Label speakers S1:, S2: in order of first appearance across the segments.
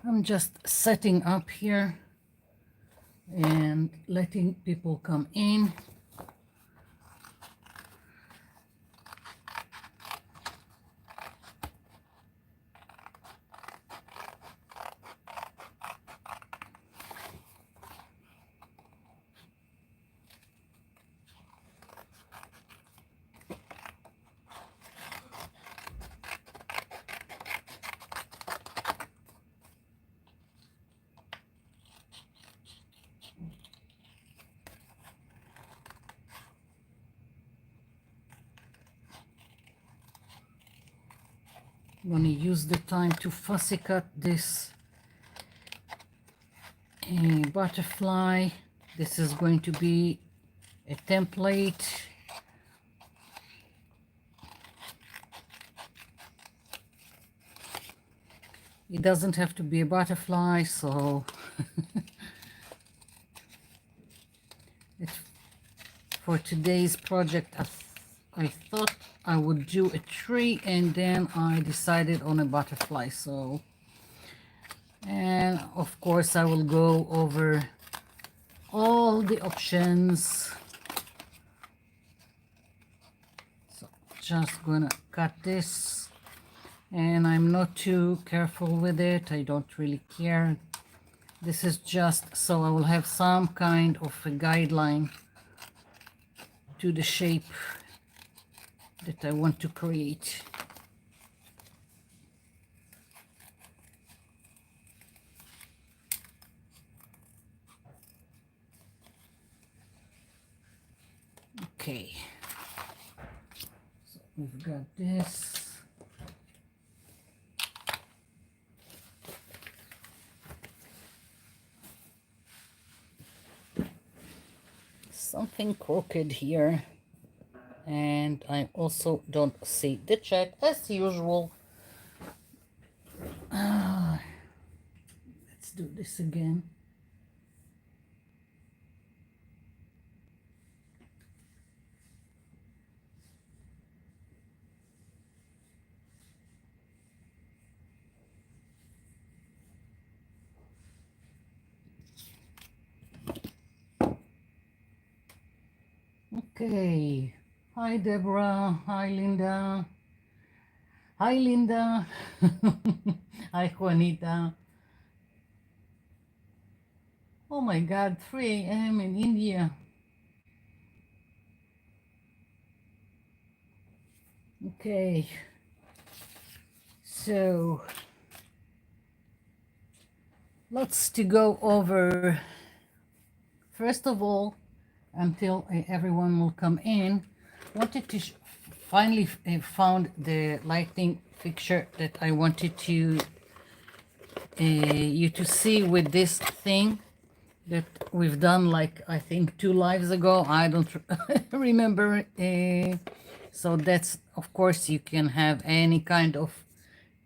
S1: I'm just setting up here and letting people come in. I'm going to use the time to fussy cut this butterfly. This is going to be a template. It doesn't have to be a butterfly, so it's for today's project. I thought I would do a tree, and then I decided on a butterfly. So, and of course I will go over all the options. So just gonna cut this, and I'm not too careful with it. I don't really care. This is just so I will have some kind of a guideline to the shape that I want to create. Okay, so we've got this. Something crooked here, and I also don't see the chat as usual. Let's do this again. Okay. Hi, Deborah. Hi, Linda. Hi, Linda. Hi, Juanita. Oh my God, 3 a.m. in India. Okay. So, lots to go over. First of all, until everyone will come in, wanted to finally found the lighting fixture that I wanted to you to see with this thing that we've done, like I think 2 lives ago. I don't remember. So that's, of course, you can have any kind of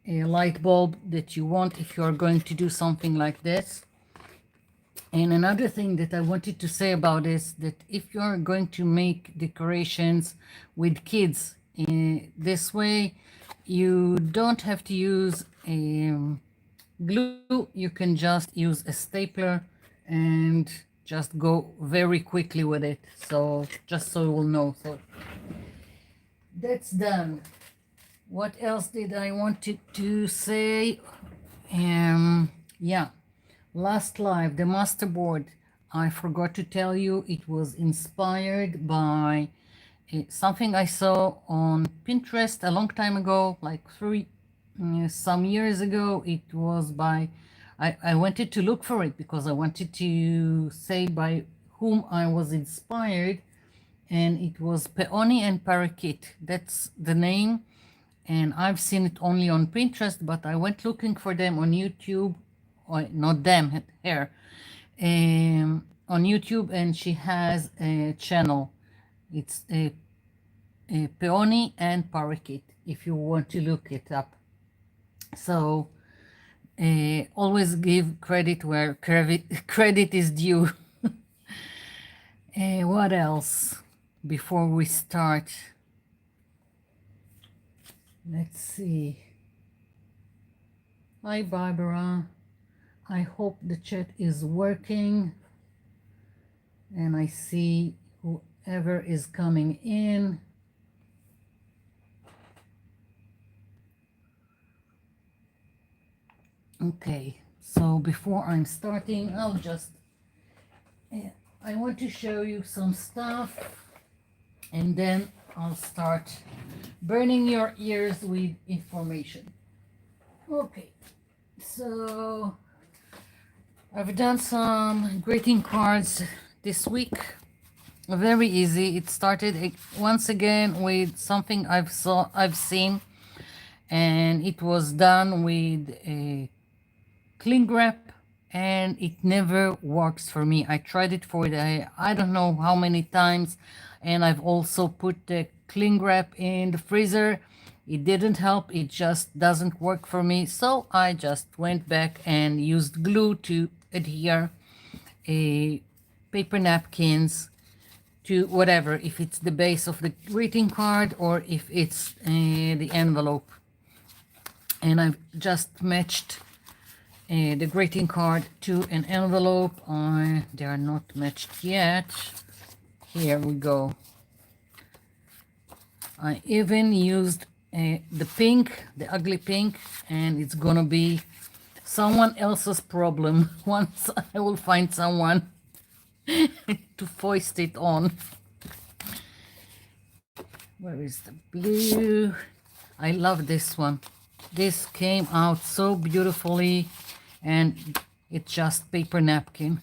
S1: a light bulb that you want if you are going to do something like this. And another thing that I wanted to say about is that if you are going to make decorations with kids in this way, you don't have to use glue. You can just use a stapler and just go very quickly with it. So just so you will know. So that's done. What else did I wanted to say? Yeah, last live, the masterboard. I forgot to tell you it was inspired by something I saw on Pinterest a long time ago, like some years ago. It was by, I wanted to look for it because I wanted to say by whom I was inspired, and it was Peony and Parakeet. That's the name, and I've seen it only on Pinterest, but I went looking for them on YouTube, or not them, her, on YouTube, and she has a channel. It's a Peony and Parakeet, if you want to look it up. So always give credit where credit is due. What else before we start? Let's see. Hi, Barbara. I hope the chat is working and I see whoever is coming in. Okay, so before I'm starting, I want to show you some stuff and then I'll start burning your ears with information. Okay, so I've done some greeting cards this week. Very easy. It started once again with something I've seen, and it was done with a cling wrap, and it never works for me. I tried it for I don't know how many times, and I've also put the cling wrap in the freezer. It didn't help. It just doesn't work for me. So I just went back and used glue to adhere a paper napkins to whatever, if it's the base of the greeting card or if it's the envelope. And I've just matched the greeting card to an envelope. They are not matched yet. Here we go. I even used the pink, the ugly pink, and it's gonna be someone else's problem once I will find someone to foist it on. Where is the blue? I love this one. This came out so beautifully, and it's just paper napkin.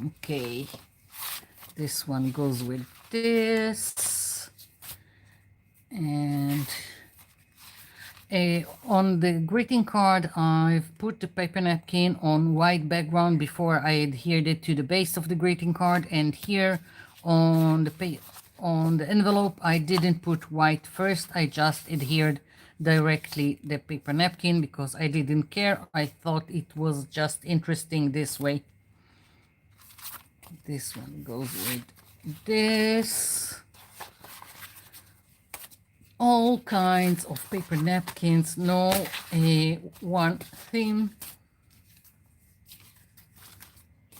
S1: Okay, this one goes with this, and on the greeting card I've put the paper napkin on white background before I adhered it to the base of the greeting card, and here on the envelope I didn't put white first. I just adhered directly the paper napkin because I didn't care. I thought it was just interesting this way. This one goes with this. All kinds of paper napkins, no one theme.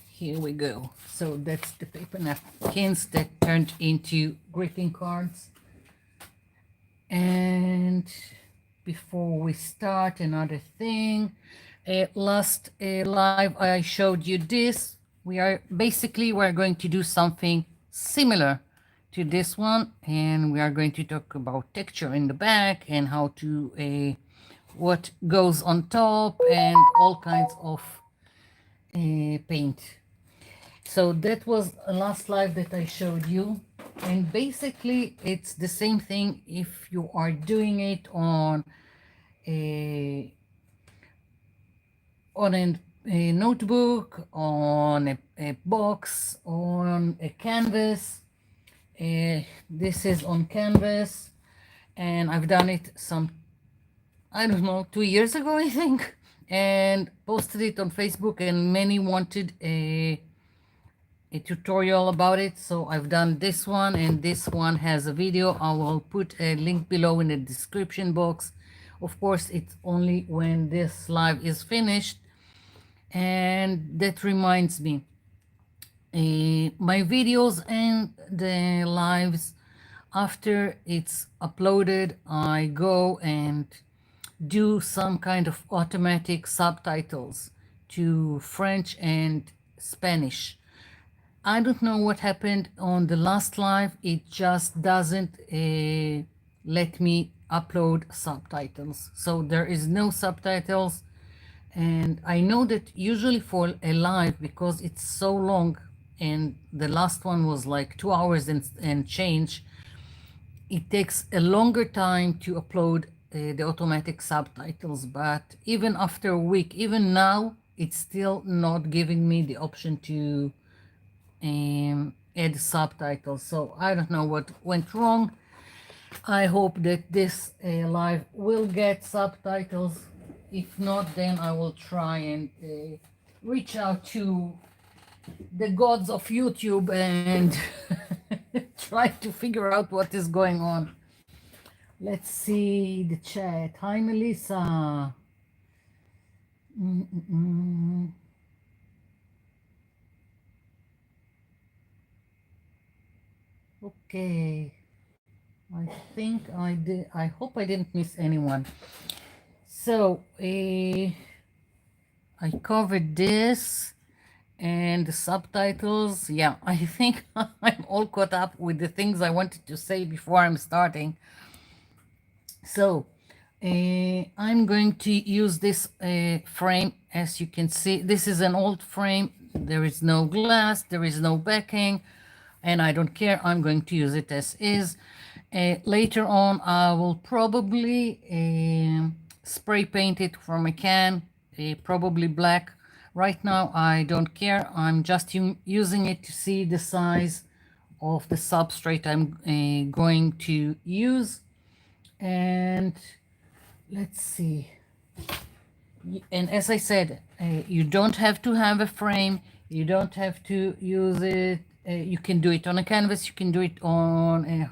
S1: Here we go. So that's the paper napkins that turned into greeting cards. And before we start, another thing. Last live I showed you this. We're going to do something similar to this one, and we are going to talk about texture in the back and how to what goes on top and all kinds of paint. So that was the last live that I showed you, and basically it's the same thing if you are doing it on a notebook, on a box, on a canvas. This is on canvas, and I've done it I don't know, 2 years ago, I think, and posted it on Facebook, and many wanted a tutorial about it. So I've done this one, and this one has a video. I will put a link below in the description box. Of course, it's only when this live is finished. And that reminds me, my videos and the lives, after it's uploaded, I go and do some kind of automatic subtitles to French and Spanish. I don't know what happened on the last live. It just doesn't let me upload subtitles. So there is no subtitles. And I know that usually for a live, because it's so long, and the last one was like 2 hours and change, it takes a longer time to upload the automatic subtitles. But even after a week, even now, it's still not giving me the option to add subtitles. So I don't know what went wrong. I hope that this live will get subtitles. If not, then I will try and reach out to the gods of YouTube and try to figure out what is going on. Let's see the chat. Hi, Melissa. Mm-mm-mm. Okay. I think I did. I hope I didn't miss anyone. So, I covered this and the subtitles. Yeah, I think I'm all caught up with the things I wanted to say before I'm starting. So, I'm going to use this frame. As you can see, this is an old frame. There is no glass, there is no backing, and I don't care. I'm going to use it as is. Later on, I will probably spray paint it from a can, probably black. Right now, I don't care. I'm just using it to see the size of the substrate I'm going to use. And let's see. And as I said, you don't have to have a frame. You don't have to use it. You can do it on a canvas. You can do it on a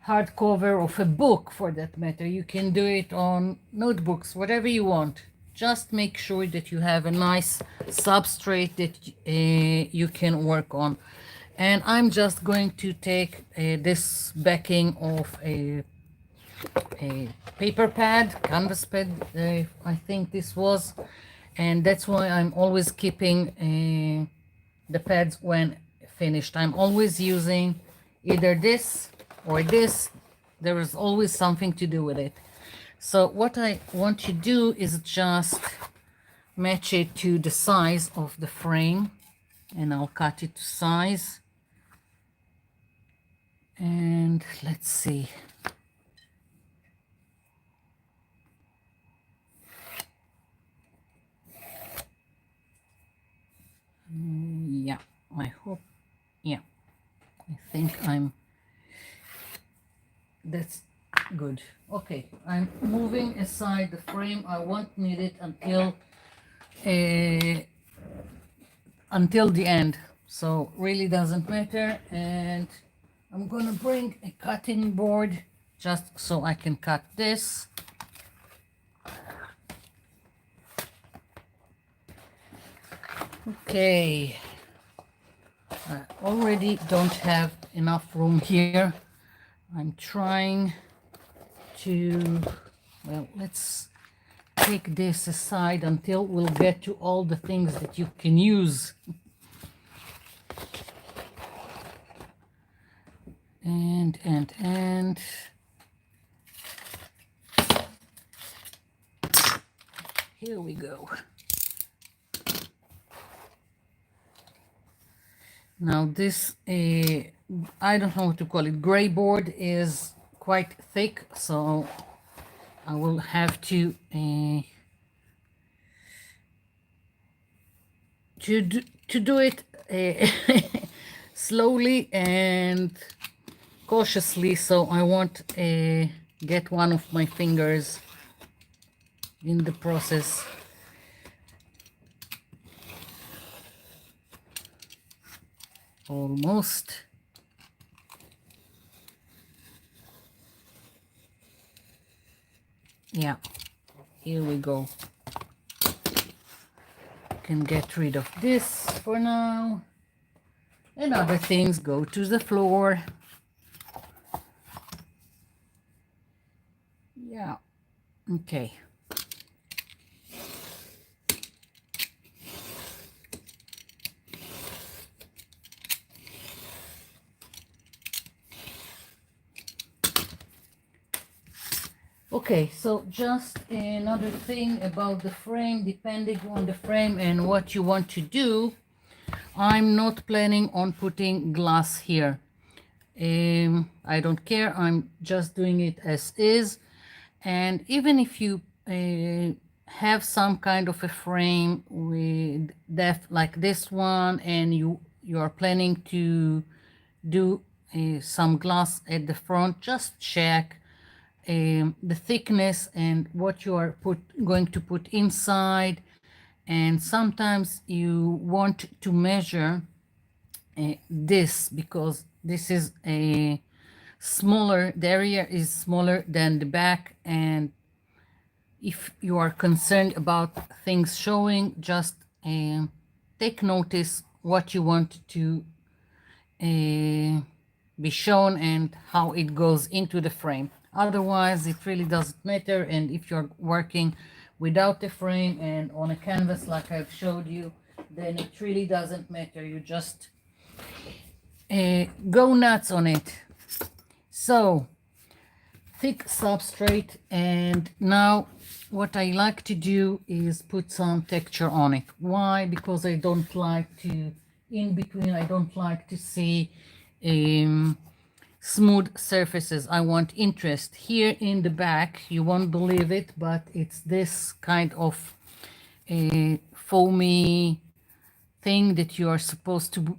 S1: hardcover of a book, for that matter. You can do it on notebooks, whatever you want. Just make sure that you have a nice substrate that you can work on. And I'm just going to take this backing of a paper pad, canvas pad, I think this was, and that's why I'm always keeping the pads when finished. I'm always using either this or this. There is always something to do with it. So what I want to do is just match it to the size of the frame, and I'll cut it to size. And let's see. Yeah, I hope, yeah, I think that's good. Okay, I'm moving aside the frame. I won't need it uh, until the end, so really doesn't matter. And I'm gonna bring a cutting board just so I can cut this. Okay, I already don't have enough room here. I'm trying to, well, let's take this aside until we'll get to all the things that you can use. And here we go. Now this, I don't know what to call it, gray board is quite thick, so I will have to do it slowly and cautiously, so I won't get one of my fingers in the process. Almost. Yeah, here we go. Can get rid of this for now, and other things go to the floor. Yeah, okay. Okay, so just another thing about the frame, depending on the frame and what you want to do, I'm not planning on putting glass here. I don't care, I'm just doing it as is. And even if you have some kind of a frame with depth like this one, and you are planning to do some glass at the front, just check the thickness and what you are going to put inside. And sometimes you want to measure this, because this is smaller, the area is smaller than the back, and if you are concerned about things showing, just take notice what you want to be shown and how it goes into the frame. Otherwise, it really doesn't matter. And if you're working without the frame and on a canvas like I've showed you, then it really doesn't matter. You just go nuts on it. So, thick substrate, and now what I like to do is put some texture on it. Why? Because I don't like to, in between, I don't like to see smooth surfaces. I want interest. Here in the back, you won't believe it, but it's this kind of foamy thing that you are supposed to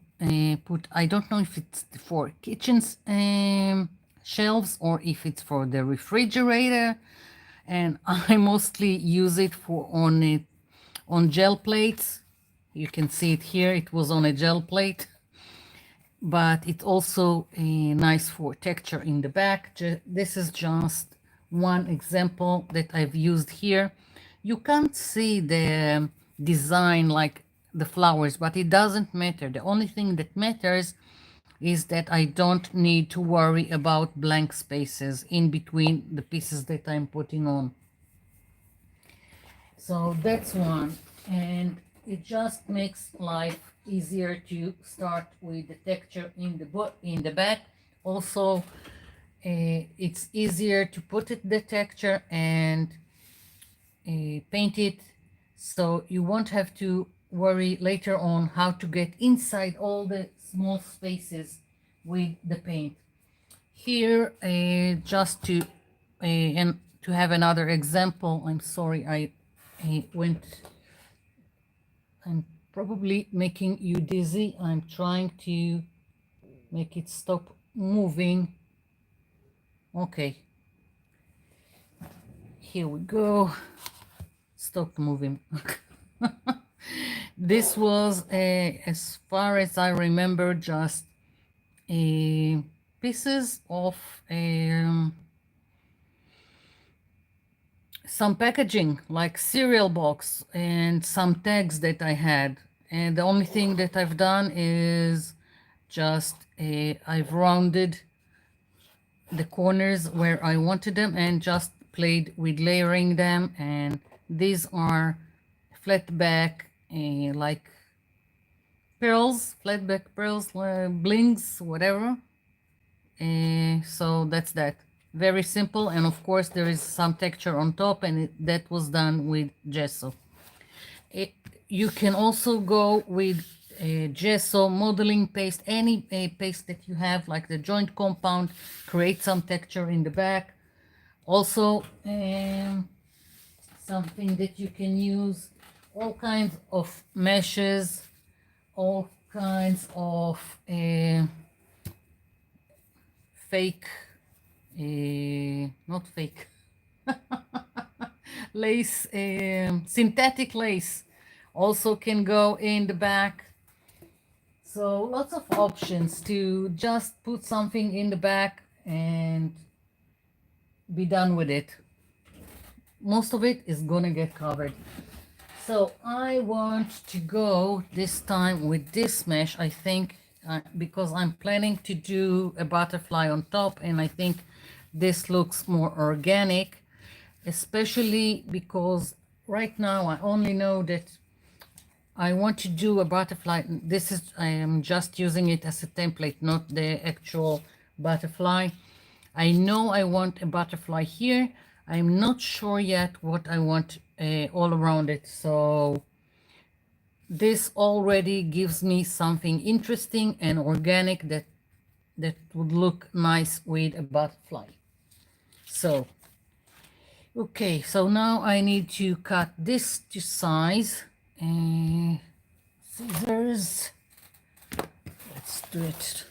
S1: put. I don't know if it's for kitchens shelves or if it's for the refrigerator, and I mostly use it for on gel plates. You can see it here. It was on a gel plate, but it's also nice for texture in the back. This is just one example that I've used here. You can't see the design like the flowers, but it doesn't matter. The only thing that matters is that I don't need to worry about blank spaces in between the pieces that I'm putting on. So that's one, and it just makes life easier to start with the texture in the back. Also, it's easier to put it the texture and paint it, so you won't have to worry later on how to get inside all the small spaces with the paint. Here, just to and to have another example, I'm sorry I I'm probably making you dizzy. I'm trying to make it stop moving. Okay, here we go. Stop moving. This was, as far as I remember, just pieces of some packaging, like cereal box and some tags that I had. And the only thing that I've done is just I've rounded the corners where I wanted them and just played with layering them. And these are flat back like pearls, flat back pearls, blings, whatever. So that's that. Very simple, and of course there is some texture on top, and that was done with gesso. You can also go with gesso, modeling paste, any paste that you have, like the joint compound, create some texture in the back. Also, something that you can use, all kinds of meshes, all kinds of fake, not fake, lace, synthetic lace also can go in the back. So lots of options to just put something in the back and be done with it. Most of it is gonna get covered. So I want to go this time with this mesh, I think, because I'm planning to do a butterfly on top, and I think this looks more organic, especially because right now I only know that I want to do a butterfly. This is, I am just using it as a template, not the actual butterfly. I know I want a butterfly here. I'm not sure yet what I want all around it. So this already gives me something interesting and organic that would look nice with a butterfly. So, okay, so now I need to cut this to size. Scissors. Let's do it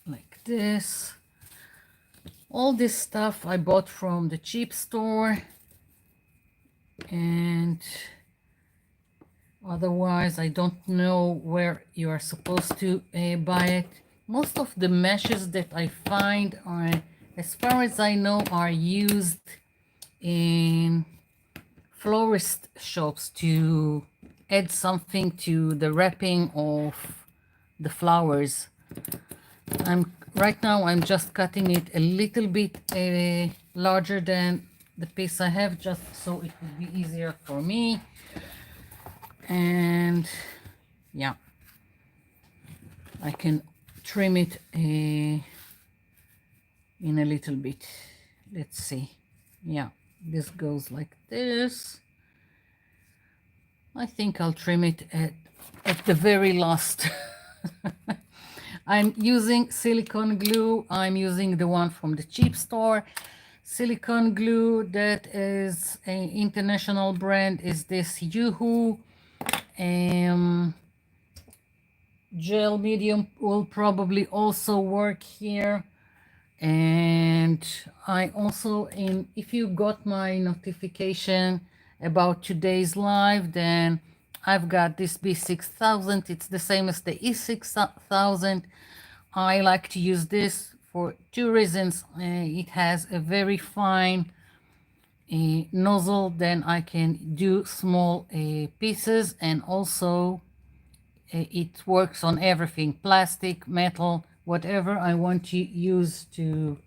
S1: like this. All this stuff I bought from the cheap store, and otherwise I don't know where you are supposed to buy it. Most of the meshes that I find are, as far as I know, are used in florist shops to add something to the wrapping of the flowers. Right now I'm just cutting it a little bit larger than the piece I have, just so it would be easier for me. And yeah, I can trim it in a little bit. Let's see. Yeah, this goes like this. I think I'll trim it at the very last. I'm using silicone glue. I'm using the one from the cheap store. Silicone glue that is an international brand is this Yoo-hoo. Gel medium will probably also work here. And I also, if you got my notification about today's live, then I've got this B6000. It's the same as the E6000. I like to use this for two reasons. It has a very fine nozzle, then I can do small pieces, and also it works on everything, plastic, metal, whatever I want to use to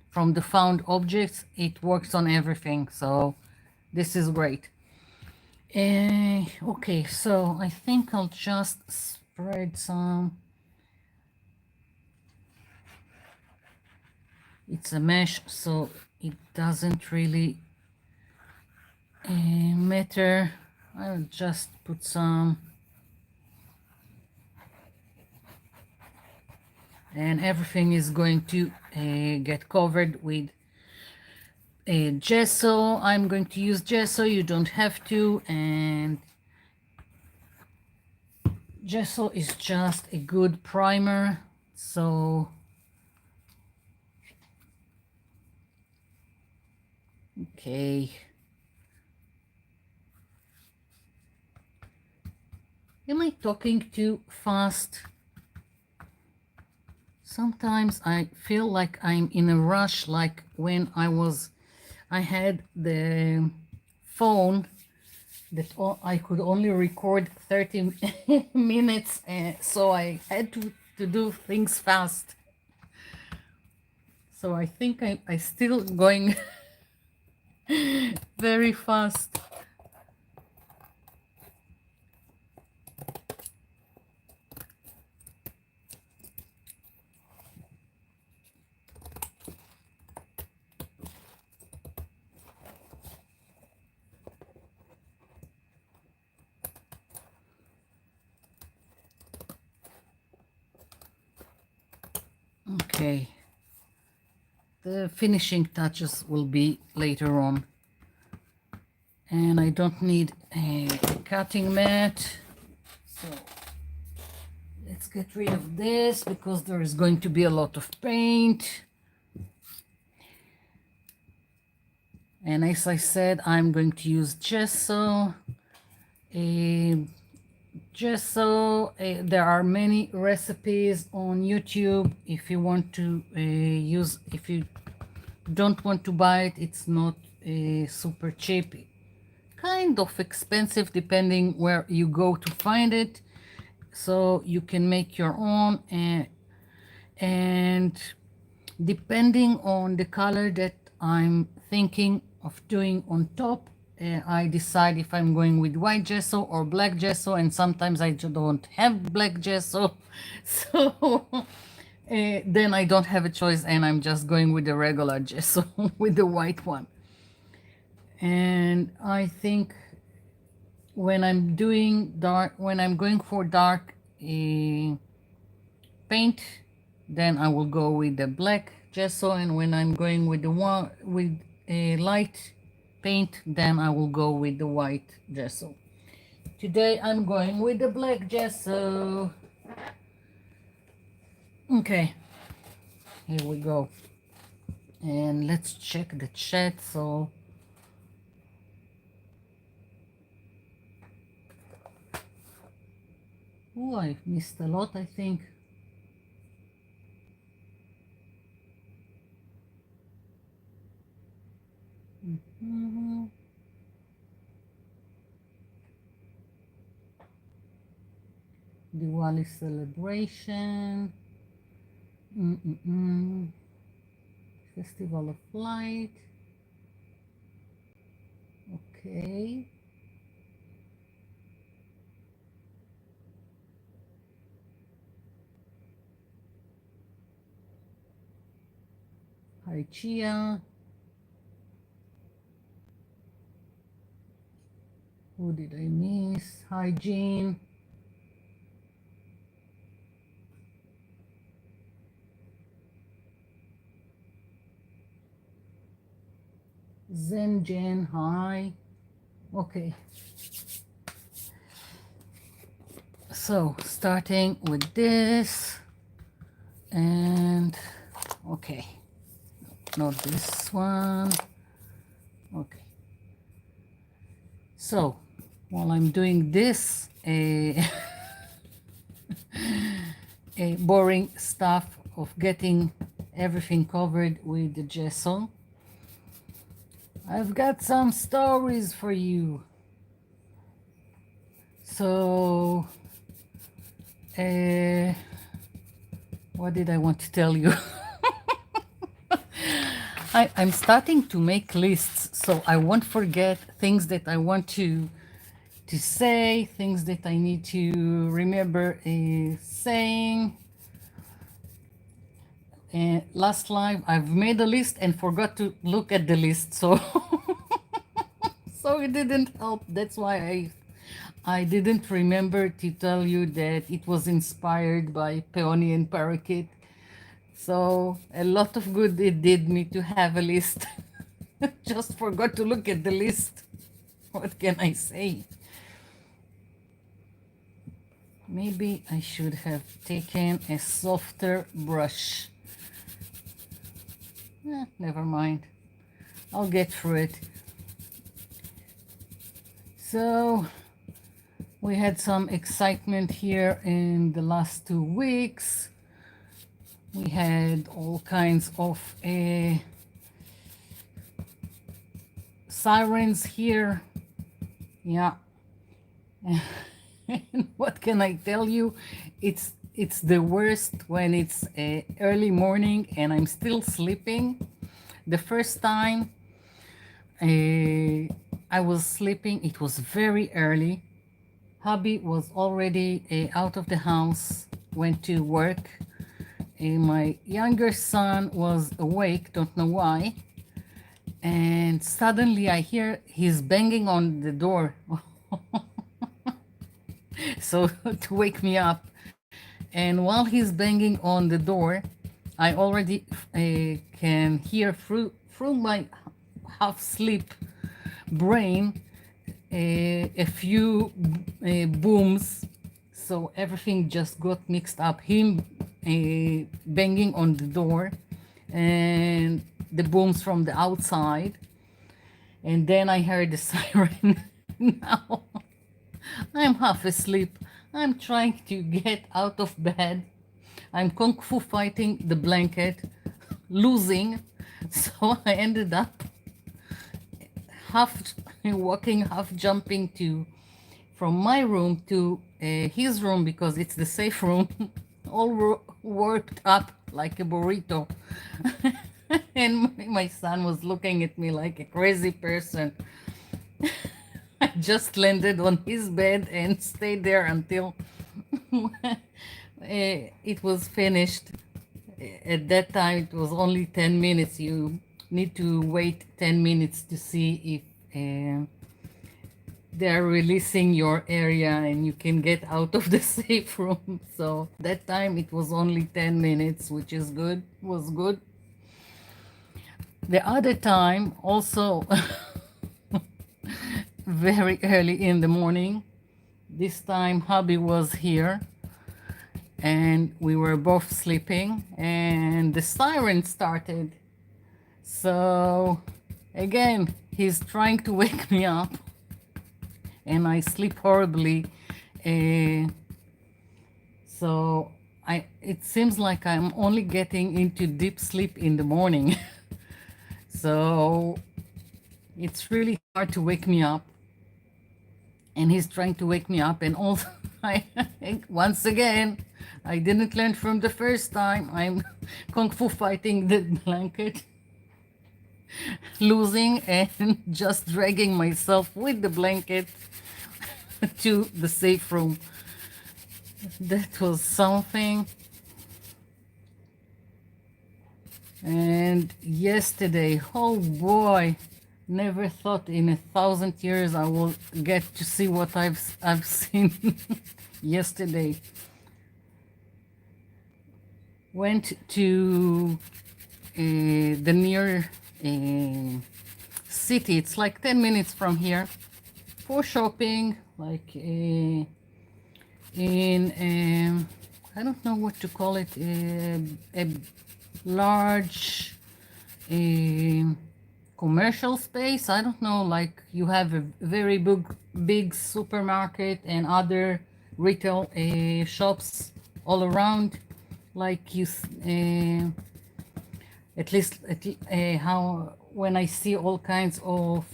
S1: from the found objects, it works on everything. So this is great. Okay, so I think I'll just spread some. It's a mesh, so it doesn't really matter. I'll just put some, and everything is going to get covered with gesso. I'm going to use gesso, you don't have to, and gesso is just a good primer. So okay, am I talking too fast? Sometimes I feel like I'm in a rush, like when I had the phone that I could only record 30 minutes, so I had to do things fast. So I think I still going very fast. Okay, the finishing touches will be later on, and I don't need a cutting mat, so let's get rid of this because there is going to be a lot of paint. And as I said, I'm going to use gesso. There are many recipes on YouTube. If you want to if you don't want to buy it, it's not super cheap. Kind of expensive depending where you go to find it. So you can make your own, and depending on the color that I'm thinking of doing on top, I decide if I'm going with white gesso or black gesso, and sometimes I don't have black gesso, so then I don't have a choice and I'm just going with the regular gesso with the white one. And I think when I'm going for dark paint, then I will go with the black gesso, and when I'm going with the one with a light paint, then I will go with the white gesso. Today I'm going with the black gesso. Okay, here we go, and let's check the chat. So I missed a lot, I think. Diwali celebration. Mm-mm-mm. Festival of Light. Okay. Hi, Chia. Who did I miss? Hi, Jean. Zen Jen, hi. Okay. So, starting with this. And, okay. Not this one. Okay. So, while I'm doing this, a boring stuff of getting everything covered with the gesso, I've got some stories for you. So, what did I want to tell you? I'm starting to make lists so I won't forget things that I want to say, things that I need to remember saying. And last live, I've made a list and forgot to look at the list, so so it didn't help. That's why I didn't remember to tell you that it was inspired by Peony and Parakeet. So a lot of good it did me to have a list. Just forgot to look at the list. What can I say? Maybe I should have taken a softer brush. Never mind. I'll get through it. So we had some excitement here in the last 2 weeks. We had all kinds of sirens here. Yeah. And what can I tell you? It's the worst when it's early morning and I'm still sleeping. The first time I was sleeping, it was very early. Hubby was already out of the house, went to work. My younger son was awake, don't know why. And suddenly I hear he's banging on the door. So to wake me up. And while he's banging on the door, I already can hear through my half sleep brain a few booms. So everything just got mixed up. Him banging on the door and the booms from the outside. And then I heard the siren. Now I'm half asleep. I'm trying to get out of bed. I'm kung fu fighting the blanket, losing. So I ended up half walking, half jumping to from my room to his room because it's the safe room, all worked up like a burrito. And my son was looking at me like a crazy person. I just landed on his bed and stayed there until it was finished. At that time, it was only 10 minutes. You need to wait 10 minutes to see if they're releasing your area and you can get out of the safe room. So that time it was only 10 minutes, which is good, was good. The other time also very early in the morning. This time hubby was here and we were both sleeping and the siren started. So again, he's trying to wake me up and I sleep horribly. So it seems like I'm only getting into deep sleep in the morning. So it's really hard to wake me up. and he's trying to wake me up. And also, I once again, I didn't learn from the first time. I'm kung fu fighting the blanket, losing and just dragging myself with the blanket to the safe room. That was something. And yesterday, oh boy, never thought in 1,000 years I will get to see what I've seen yesterday. Went to the near city. It's like 10 minutes from here for shopping, like in I don't know what to call it, a large commercial space. I don't know, like you have a very big supermarket and other retail shops all around, like how when I see all kinds of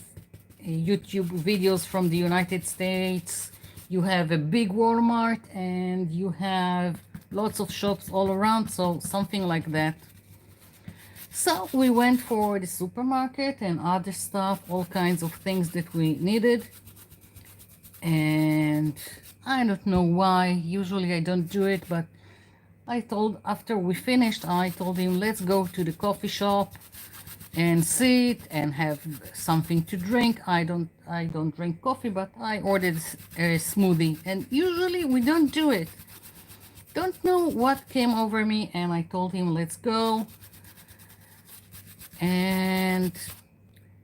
S1: YouTube videos from the United States, you have a big Walmart and you have lots of shops all around, so something like that. So we went for the supermarket and other stuff, all kinds of things that we needed. And I don't know why, usually I don't do it, but after we finished, I told him, let's go to the coffee shop and sit and have something to drink. I don't drink coffee, but I ordered a smoothie, and usually we don't do it. Don't know what came over me, and I told him, let's go. And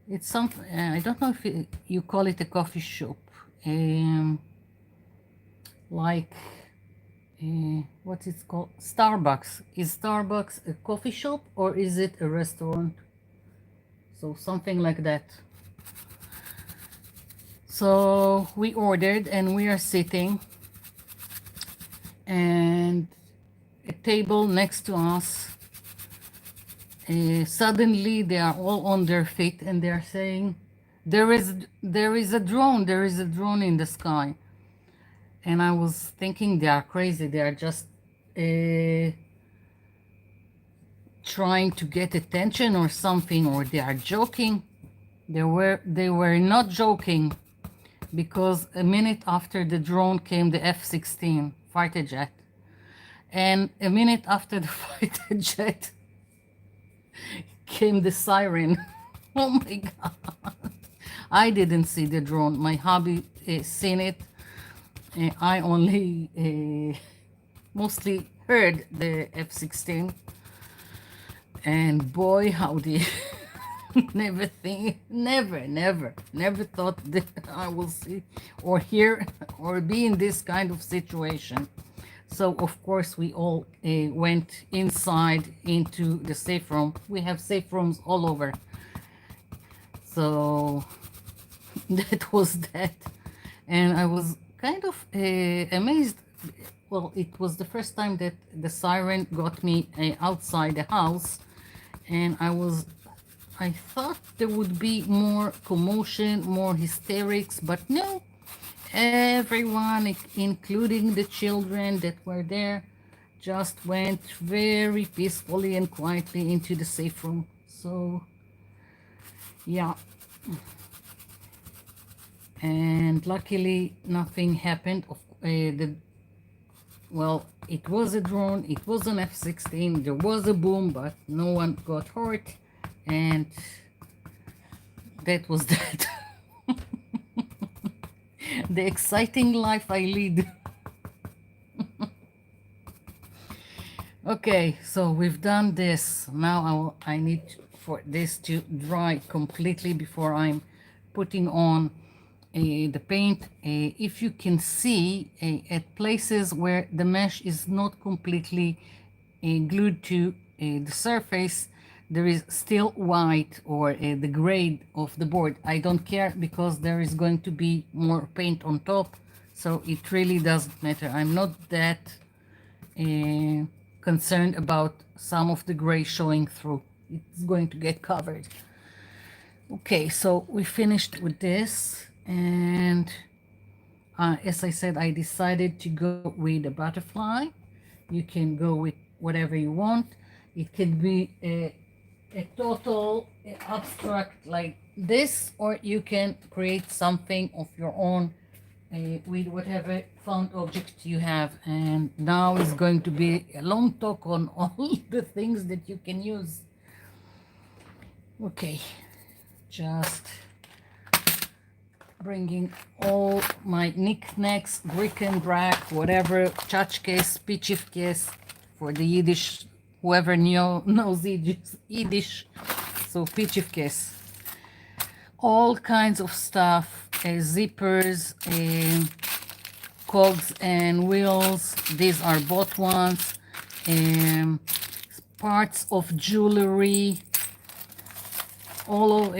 S1: it's something, I don't know if you call it a coffee shop, like what it's called, Starbucks. Is Starbucks a coffee shop or is it a restaurant? So something like that. So we ordered and we are sitting, and a table next to us, suddenly they are all on their feet and they are saying, there is a drone in the sky. And I was thinking they are crazy, they are just trying to get attention or something, or they are joking. They were not joking, because a minute after the drone came the F-16 fighter jet, and a minute after the fighter jet came the siren. Oh my God. I didn't see the drone. My hubby seen it. I only mostly heard the F-16. And boy, howdy. Never thought that I will see or hear or be in this kind of situation. So of course we all went inside into the safe room. We have safe rooms all over. So that was that. And I was kind of amazed. Well, it was the first time that the siren got me outside the house, and I thought there would be more commotion, more hysterics, but no. Everyone, including the children that were there, just went very peacefully and quietly into the safe room. So, yeah. And luckily, nothing happened. Well, it was a drone, it was an F-16, there was a boom, but no one got hurt, and that was that. The exciting life I lead. Okay, so we've done this. Now I need for this to dry completely before I'm putting on the paint. If you can see at places where the mesh is not completely glued to the surface, there is still white or the grade of the board. I don't care, because there is going to be more paint on top, so it really doesn't matter. I'm not that concerned about some of the gray showing through. It's going to get covered. Okay, so we finished with this, and As I said, I decided to go with a butterfly. You can go with whatever you want. It can be a total abstract like this, or you can create something of your own with whatever found object you have. And now is going to be a long talk on all the things that you can use. Okay, just bringing all my knickknacks, bric and brac, whatever, tchotchkes, pichivkes, for the Yiddish, whoever knows Yiddish, so pichivkes, all kinds of stuff, zippers, cogs and wheels. These are bought ones, parts of jewelry, all of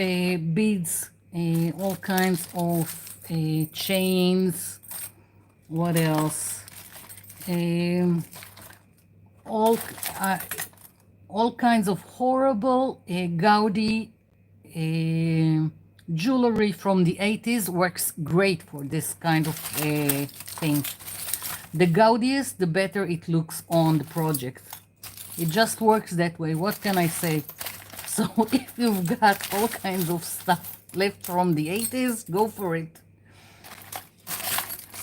S1: beads, all kinds of chains. What else? All all kinds of horrible gaudy jewelry from the 80s works great for this kind of thing. The gaudiest, the better it looks on the project. It just works that way. What can I say? So if you've got all kinds of stuff left from the 80s, go for it.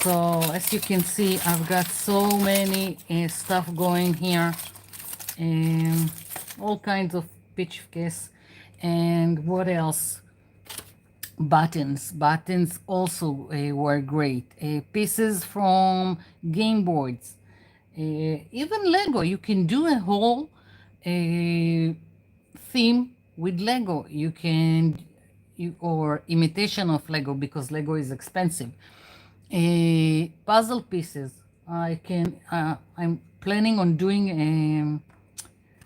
S1: So as you can see, I've got so many stuff going here, and all kinds of pitchkes. And what else? Buttons also were great. Pieces from game boards, even Lego. You can do a whole theme with Lego. You can, or imitation of Lego, because Lego is expensive. Puzzle pieces. I'm planning on doing a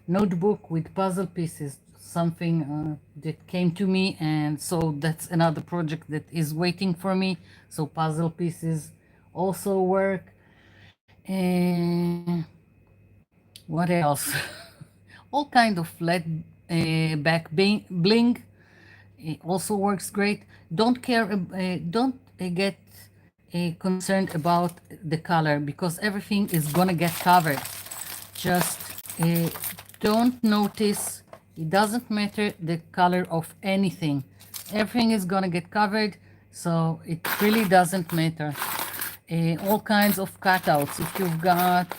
S1: notebook with puzzle pieces, something that came to me, and so that's another project that is waiting for me. So puzzle pieces also work. And what else? All kind of flat back bling. It also works great. Don't get concerned about the color, because everything is gonna get covered. Just don't notice. It doesn't matter the color of anything. Everything is gonna get covered, so it really doesn't matter. All kinds of cutouts. If you've got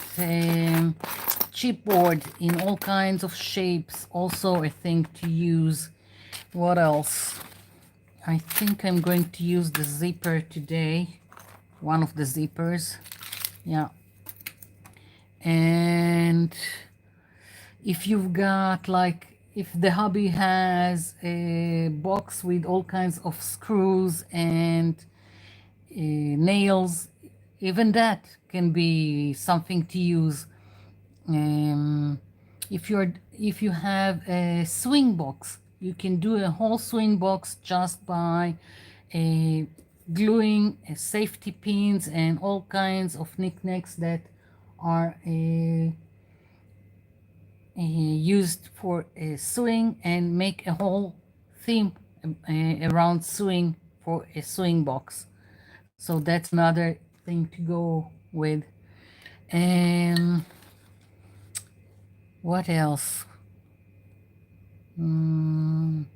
S1: chipboard in all kinds of shapes, also a thing to use. What else? I think I'm going to use the zipper today. One of the zippers. Yeah. And if you've got, like, if the hubby has a box with all kinds of screws and nails, even that can be something to use. If you have a swing box, you can do a whole swing box just by gluing safety pins and all kinds of knickknacks that are used for a swing, and make a whole theme around swing for a swing box. So that's another thing to go with. And what else? I'm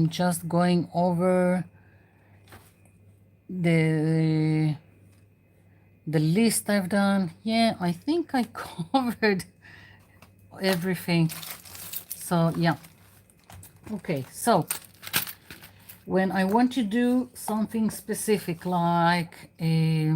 S1: just going over the list I've done. Yeah, I think I covered everything. So yeah. Okay, so when I want to do something specific like a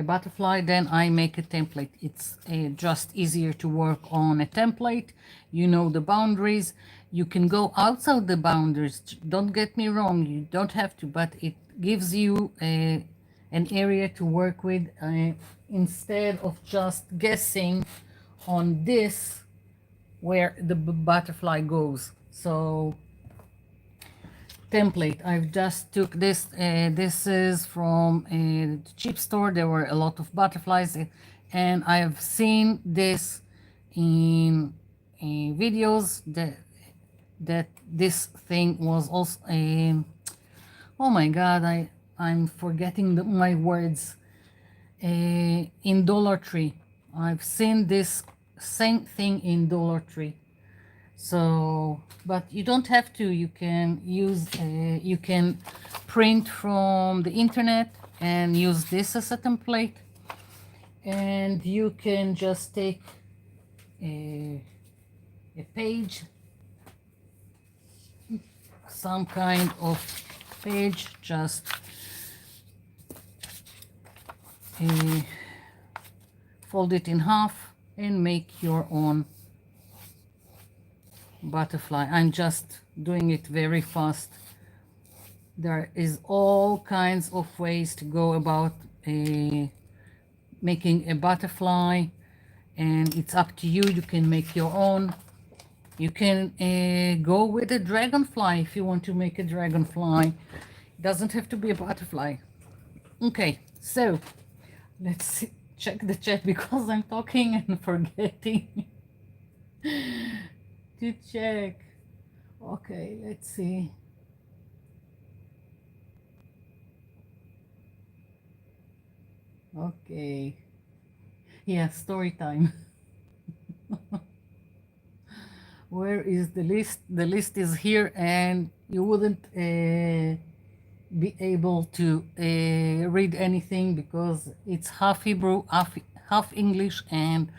S1: butterfly, then I make a template. It's just easier to work on a template. You know the boundaries. You can go outside the boundaries. Don't get me wrong, you don't have to, but it gives you an area to work with, instead of just guessing on this where the butterfly goes. So template, I've just took this. This is from a cheap store. There were a lot of butterflies, and I've seen this in videos that this thing was also oh my god, I'm forgetting my words. In Dollar Tree. I've seen this same thing in Dollar Tree. So, but you don't have to. You can use, you can print from the internet and use this as a template. And you can just take a page, some kind of page, just fold it in half and make your own butterfly. I'm just doing it very fast. There is all kinds of ways to go about making a butterfly, and it's up to you. You can make your own. You can go with a dragonfly if you want to make a dragonfly. It doesn't have to be a butterfly. Okay, so let's check the chat because I'm talking and forgetting to check. Okay, let's see. Okay. Yeah, story time. Where is the list? The list is here, and you wouldn't be able to read anything because it's half Hebrew, half English, and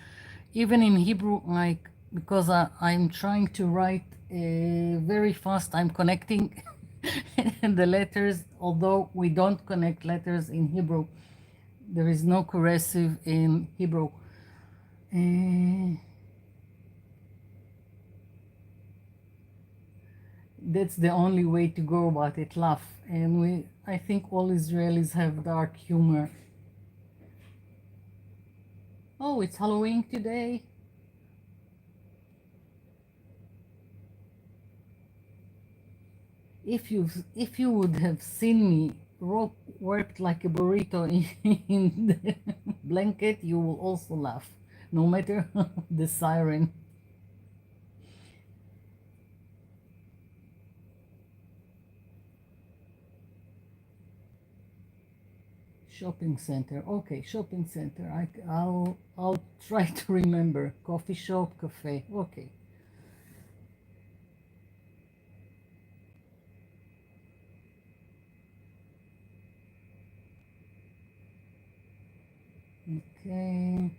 S1: even in Hebrew, like, because I'm trying to write very fast, I'm connecting the letters, although we don't connect letters in Hebrew. There is no cursive in Hebrew. That's the only way to go about it, laugh. And I think all Israelis have dark humor. Oh, it's Halloween today. If you would have seen me worked like a burrito in the blanket, you will also laugh, no matter the siren. Shopping center. Okay, shopping center. I'll try to remember. Coffee shop, cafe. Okay. Okay.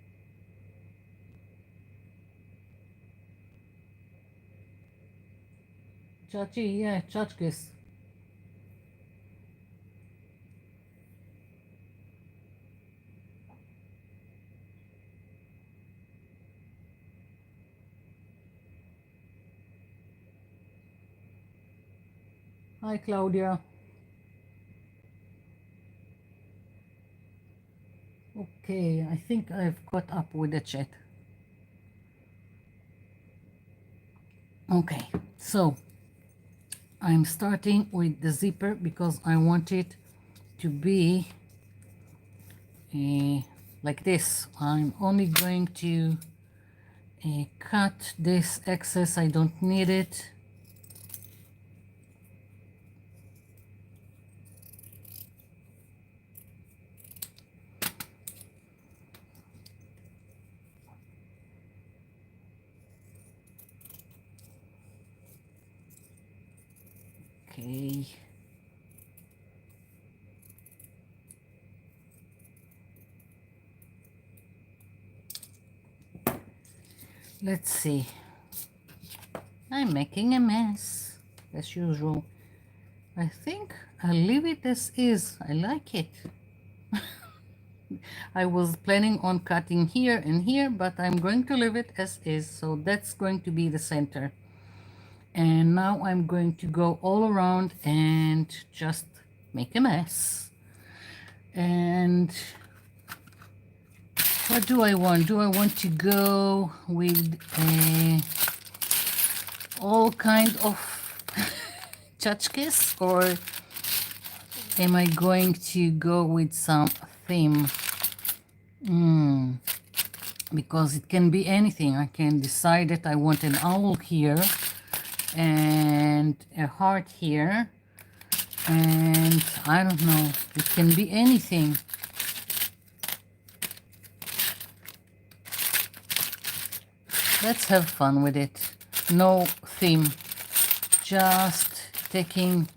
S1: Chachi, yeah, chachkes. Hi, Claudia. Okay, I think I've caught up with the chat. Okay, so I'm starting with the zipper because I want it to be like this. I'm only going to cut this excess. I don't need it. Okay. Let's see. I'm making a mess as usual. I think I'll leave it as is. I like it. I was planning on cutting here and here, but I'm going to leave it as is. So that's going to be the center. And now I'm going to go all around and just make a mess. And what do I want? Do I want to go with all kind of tchotchkes, or am I going to go with some theme? Because it can be anything. I can decide that I want an owl here and a heart here And I don't know, it can be anything. Let's have fun with it. No theme, just taking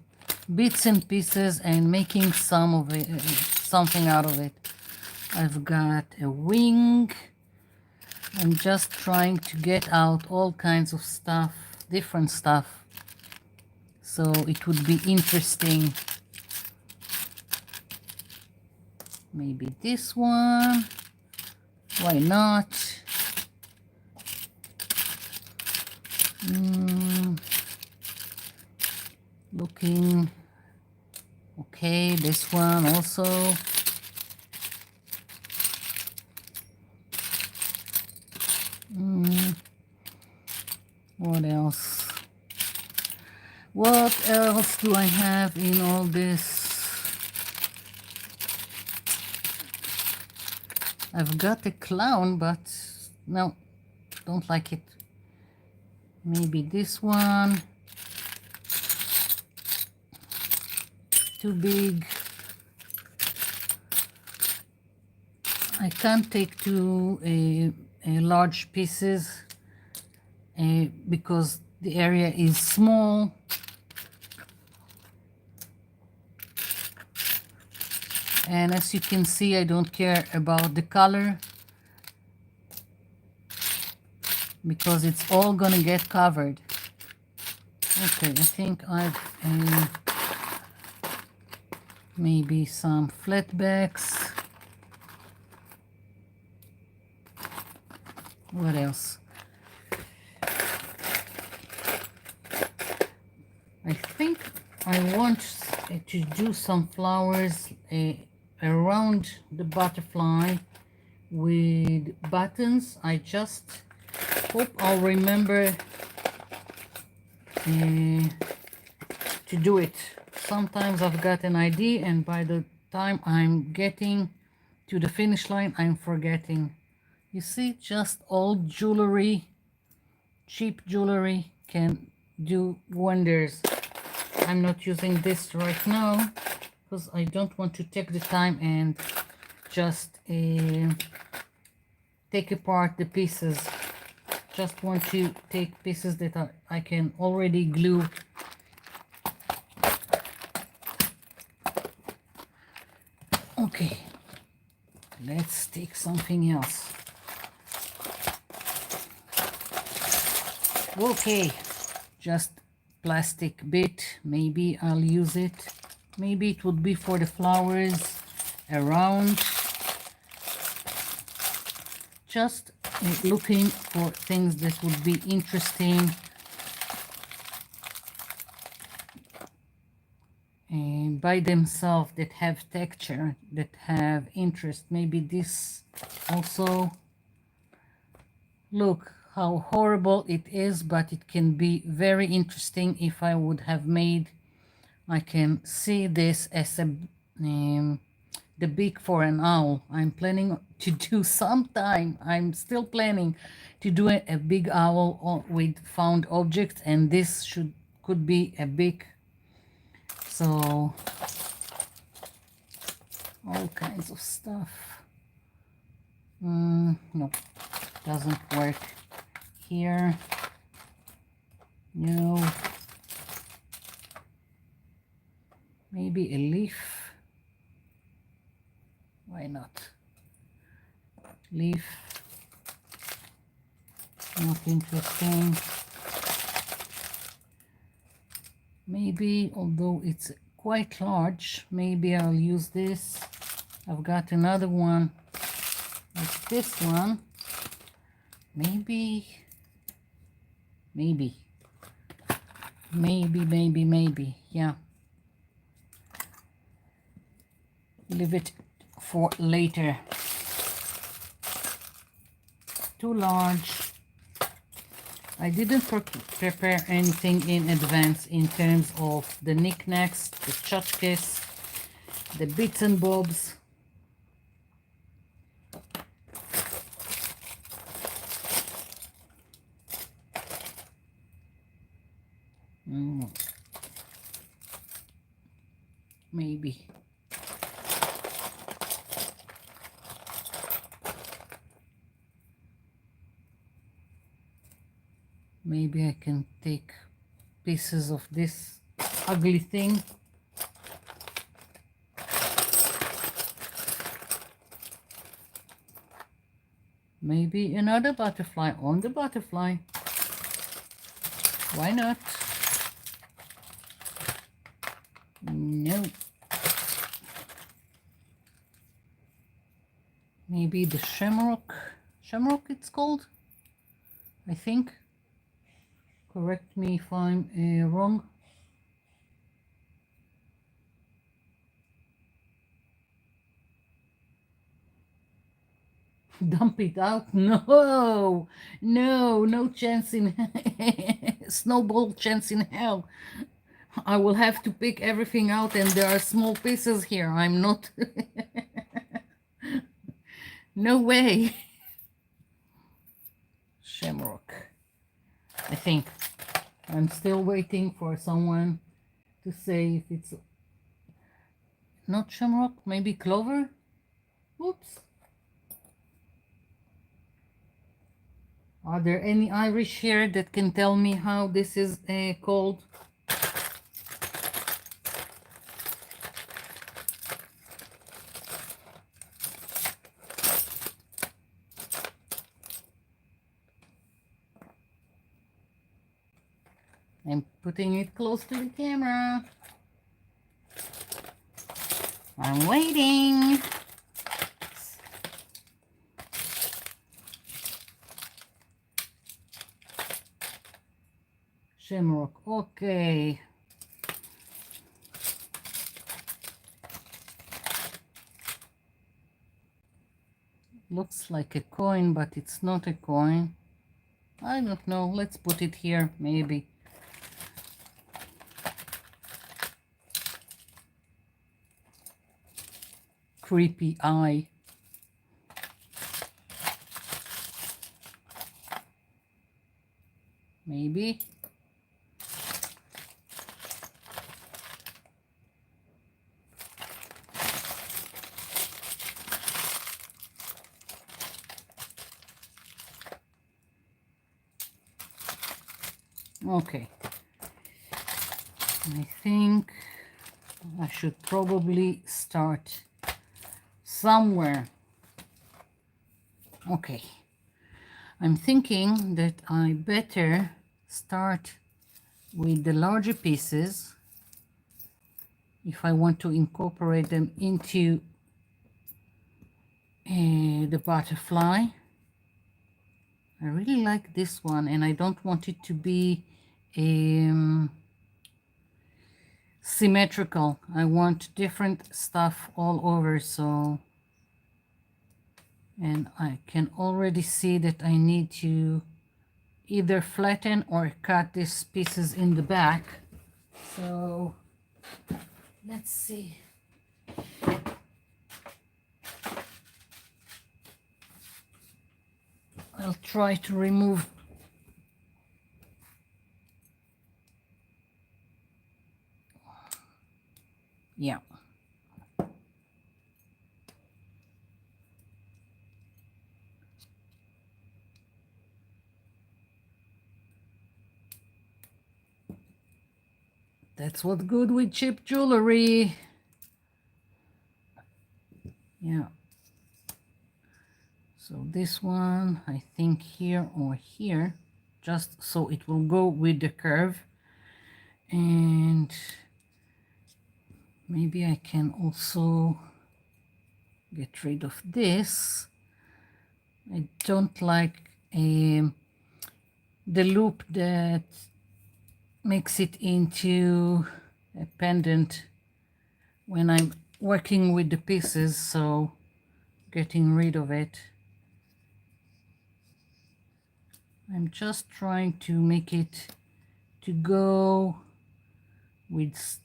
S1: bits and pieces and making some of it, something out of it. I've got a wing. I'm just trying to get out all kinds of stuff, different stuff, so it would be interesting. Maybe this one, why not? Looking okay, this one also. What else? What else do I have in all this? I've got a clown, but no, don't like it. Maybe this one. Too big. I can't take two large pieces because the area is small. And as you can see, I don't care about the color because it's all gonna get covered. Okay, I think I've maybe some flatbacks. What else? I think I want to do some flowers around the butterfly with buttons. I just hope I'll remember to do it. Sometimes I've got an idea and by the time I'm getting to the finish line, I'm forgetting. You see, just old jewelry, cheap jewelry can do wonders. I'm not using this right now because I don't want to take the time and just take apart the pieces. Just want to take pieces that I can already glue. Okay, let's take something else. Okay, just plastic bit. Maybe I'll use it. Maybe it would be for the flowers around. Just looking for things that would be interesting and by themselves, that have texture, that have interest. Maybe this also. Look how horrible it is, but it can be very interesting if I would have made. I can see this as a the beak for an owl. I'm planning to do sometime. I'm still planning to do a big owl with found objects, and this could be a beak. So all kinds of stuff. No, doesn't work here. No. Maybe a leaf. Why not? Leaf. Not interesting. Maybe, although it's quite large, maybe I'll use this. I've got another one like this one. Maybe, yeah. Leave it for later. Too large. I didn't prepare anything in advance in terms of the knickknacks, the tchotchkes, the bits and bobs. maybe. Maybe I can take pieces of this ugly thing. Maybe another butterfly on the butterfly. Why not? No. Maybe the shamrock. Shamrock it's called, I think. Correct me if I'm wrong. Dump it out? No, no, no chance in snowball chance in hell. I will have to pick everything out, and there are small pieces here. I'm not. No way. Shamrock. I think. I'm still waiting for someone to say if it's not shamrock, maybe clover. Oops. Are there any Irish here that can tell me how this is called? I'm putting it close to the camera. I'm waiting. Shamrock, okay. Looks like a coin, but it's not a coin. I don't know. Let's put it here, maybe. Creepy eye. Maybe. Okay. I think I should probably start somewhere. Okay. I'm thinking that I better start with the larger pieces if I want to incorporate them into the butterfly. I really like this one, and I don't want it to be symmetrical. I want different stuff all over, so, and I can already see that I need to either flatten or cut these pieces in the back. So let's see. I'll try to remove yeah. That's what's good with cheap jewelry. Yeah. So this one, I think here or here, just so it will go with the curve. And maybe I can also get rid of this. I don't like the loop that makes it into a pendant when I'm working with the pieces, so getting rid of it. I'm just trying to make it to go with,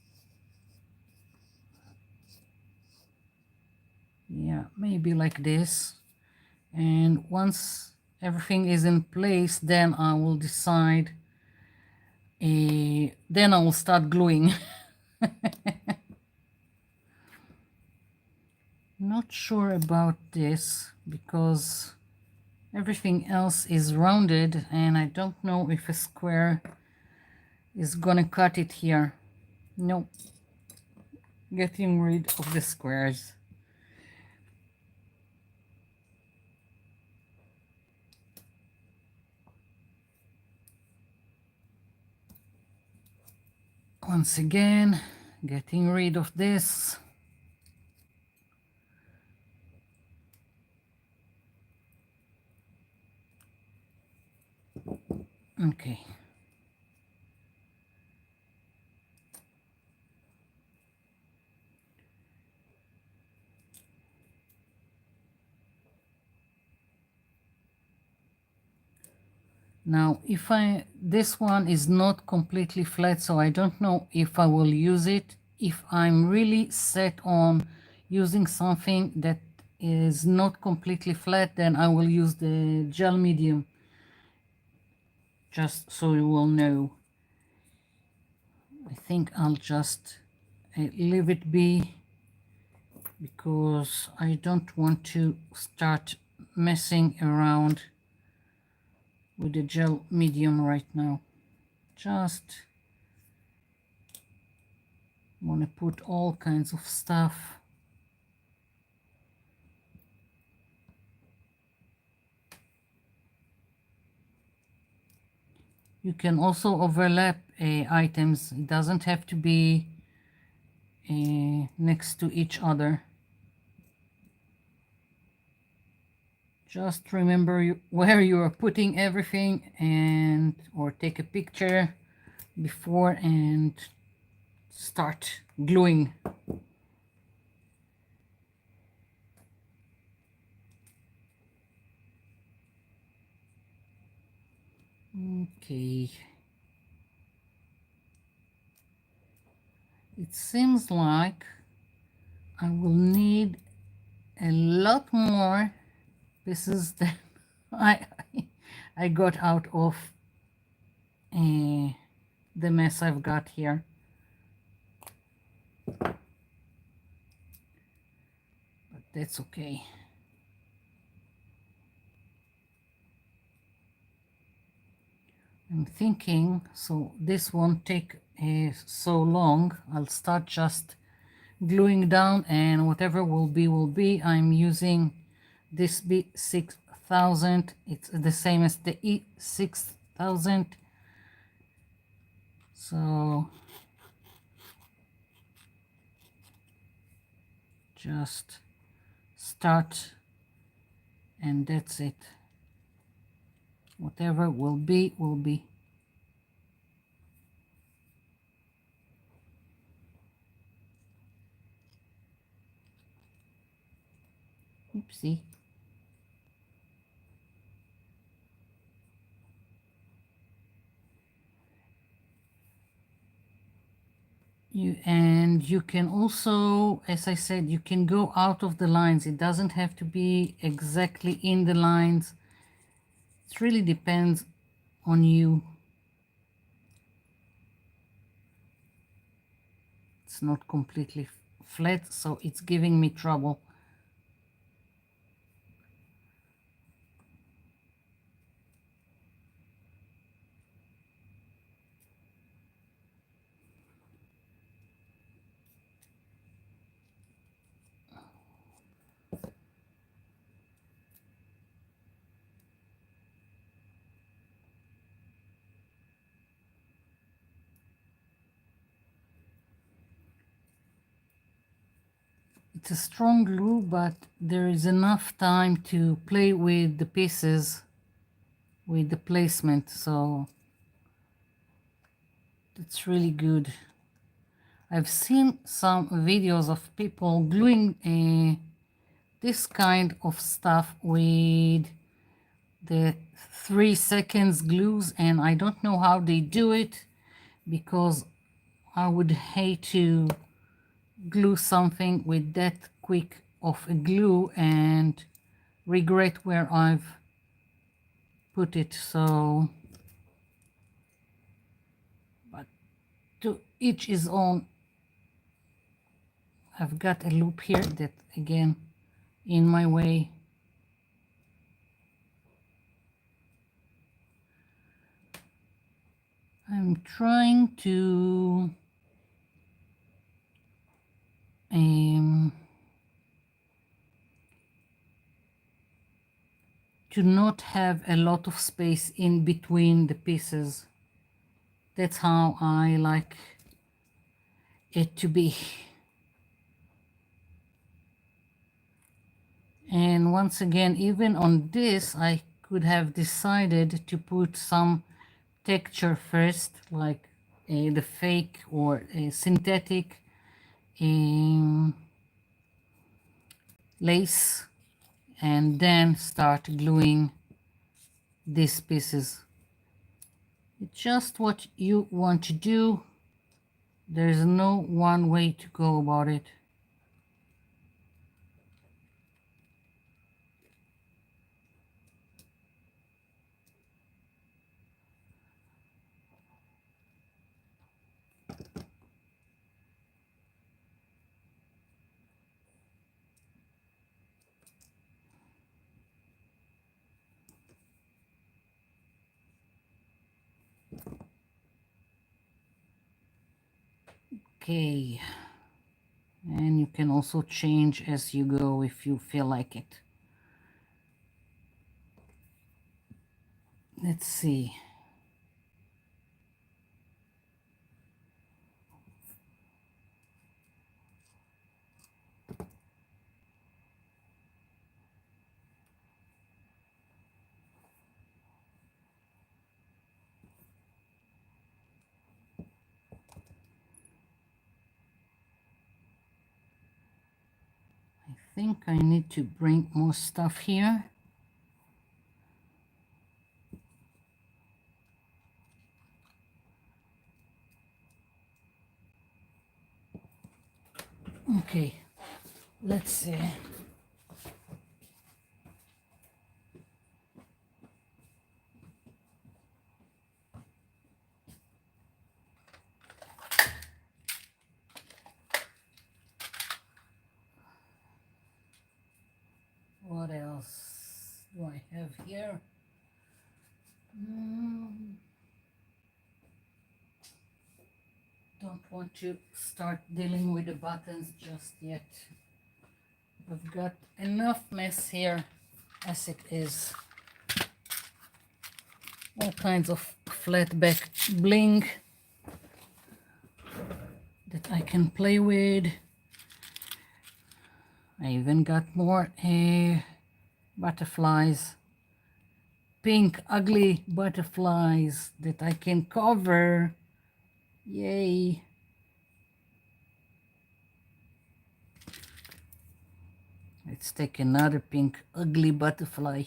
S1: yeah, maybe like this. And once everything is in place, then I will decide, then I will start gluing. not sure about this because everything else is rounded and I don't know if a square is gonna cut it here. Nope. Getting rid of the squares. Once again, getting rid of this. Okay. Now, this one is not completely flat, so I don't know if I will use it. If I'm really set on using something that is not completely flat, then I will use the gel medium, just so you will know. I think I'll just leave it be because I don't want to start messing around with the gel medium right now. Just want to put all kinds of stuff. You can also overlap items. It doesn't have to be next to each other. Just remember where you are putting everything, and or take a picture before and start gluing. Okay. It seems like I will need a lot more pieces than I I got out of the mess I've got here. But that's okay. I'm thinking, so this won't take so long. I'll start just gluing down, and whatever will be will be. I'm using this B6000. It's the same as the E6000. So just start, and that's it. Whatever will be, will be. Oopsie. You can also, as I said, you can go out of the lines. It doesn't have to be exactly in the lines. It really depends on you. It's not completely flat, so it's giving me trouble. It's a strong glue, but there is enough time to play with the pieces, with the placement, so it's really good. I've seen some videos of people gluing this kind of stuff with the 3 seconds glues, and I don't know how they do it because I would hate to glue something with that quick of a glue and regret where I've put it. So, but to each his own. I've got a loop here that again in my way. I'm trying to not have a lot of space in between the pieces. That's how I like it to be. And once again, even on this, I could have decided to put some texture first, like the fake or synthetic lace, and then start gluing these pieces. It's just what you want to do. There's no one way to go about it. Okay, and you can also change as you go if you feel like it. Let's see. I think I need to bring more stuff here. Okay, let's see. What else do I have here? Don't want to start dealing with the buttons just yet. I've got enough mess here as it is. All kinds of flat back bling that I can play with. I even got more butterflies, pink ugly butterflies that I can cover. Yay. Let's take another pink ugly butterfly.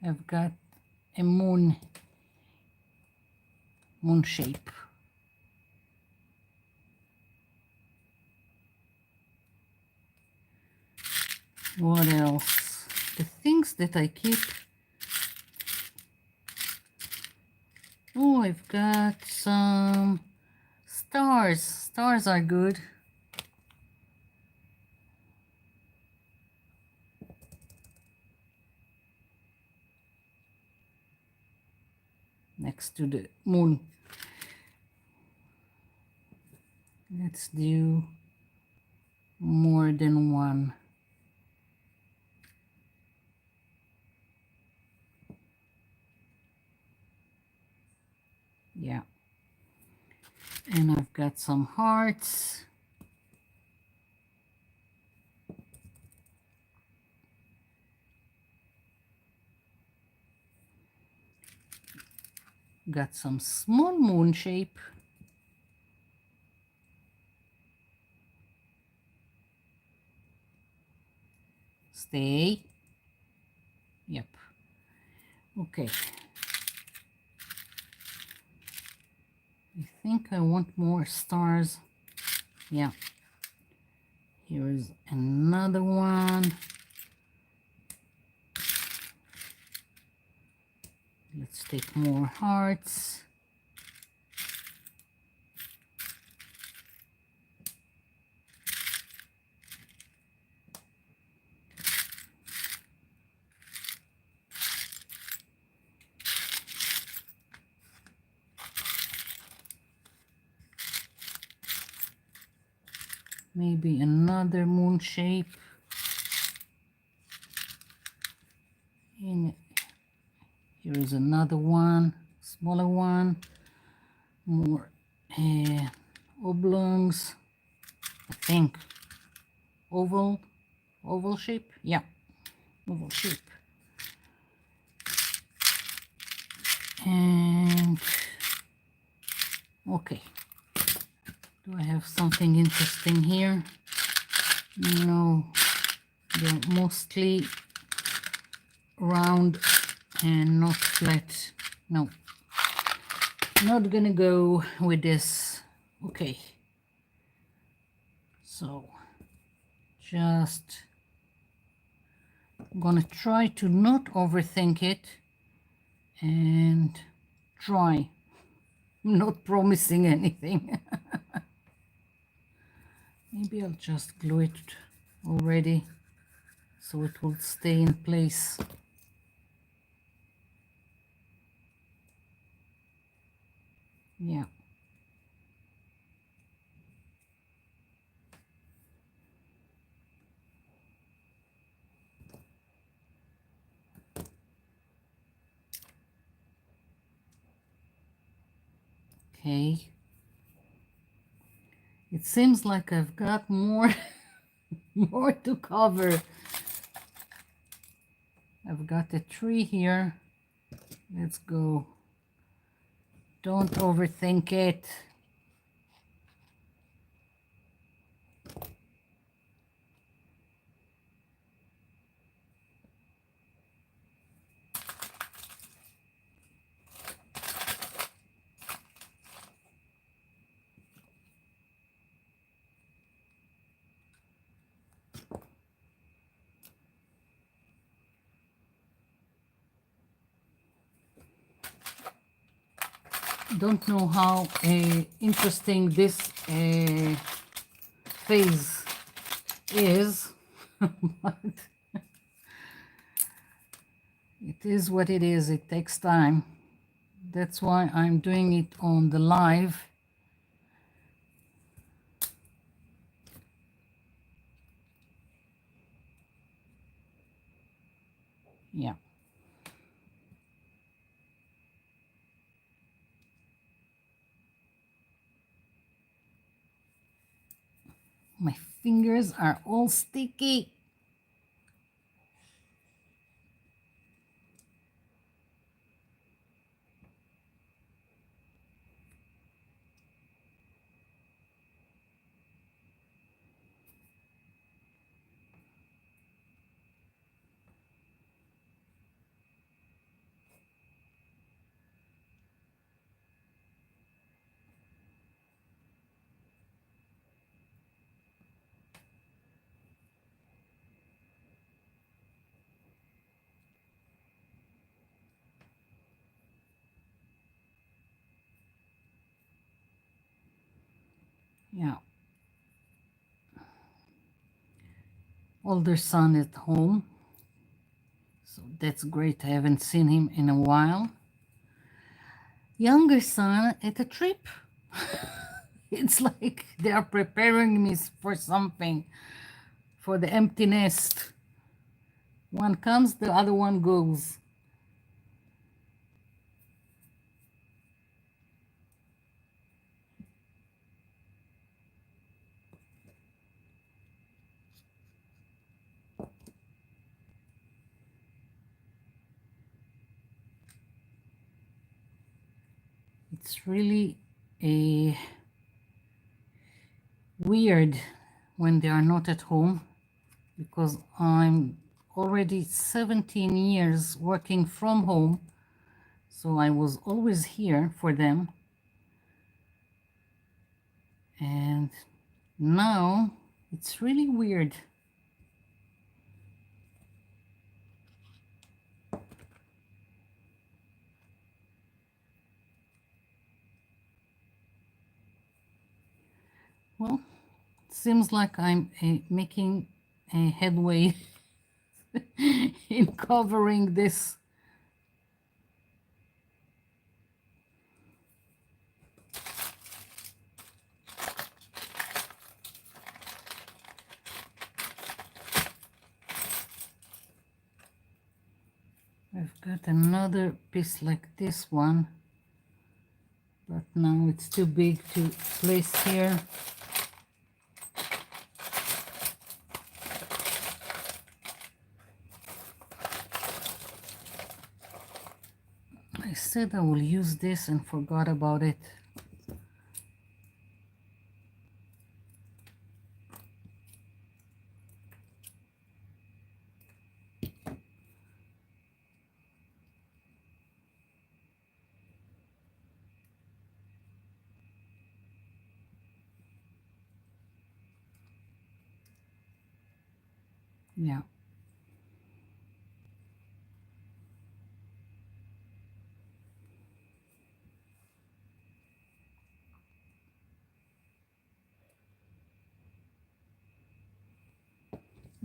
S1: I've got a moon shape. What else? The things that I keep. Oh, I've got some stars. Stars are good. Next to the moon. Let's do more than one. Yeah. And I've got some hearts. Got some small moon shape. Stay. Yep. Okay. I think I want more stars. Yeah. Here is another one. take more hearts. Maybe another moon shape. And here is another one, smaller one, more oblongs, I think. Oval shape, yeah, oval shape. And okay, do I have something interesting here? No, they're mostly round and not flat. No, not gonna go with this. Okay, so just gonna try to not overthink it and try, not promising anything. Maybe I'll just glue it already so it will stay in place. Yeah. Okay. It seems like I've got more more to cover. I've got a tree here. Let's go. Don't overthink it. Don't know how interesting this phase is, but it is what it is. It takes time. That's why I'm doing it on the live. Yeah. My fingers are all sticky. Yeah. Older son at home. So that's great. I haven't seen him in a while. Younger son at a trip. It's like they are preparing me for something, for the empty nest. One comes, the other one goes. It's really a weird when they are not at home, because I'm already 17 years working from home, so I was always here for them. And now it's really weird. Well, seems like I'm making a headway in covering this. I've got another piece like this one, but now it's too big to place here. I said I will use this and forgot about it. Yeah.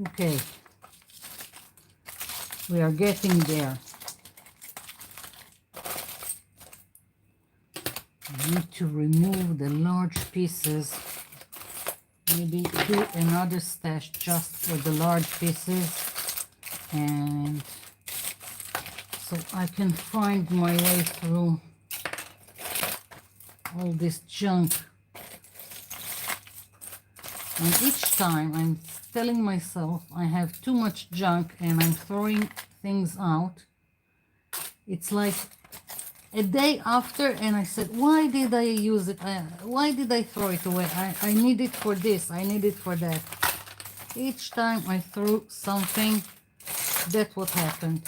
S1: Okay. We are getting there. I need to remove the large pieces. Maybe do another stash just for the large pieces, and so I can find my way through all this junk. And each time I'm telling myself I have too much junk and I'm throwing things out. It's like a day after, and I said, why did I use it? Why did I throw it away? I need it for this, I need it for that. Each time I threw something, that's what happened.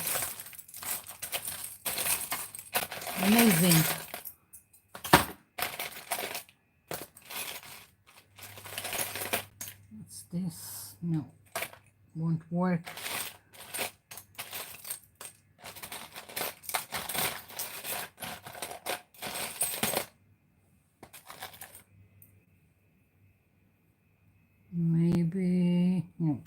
S1: Amazing. What's this? No, won't work. Maybe, no.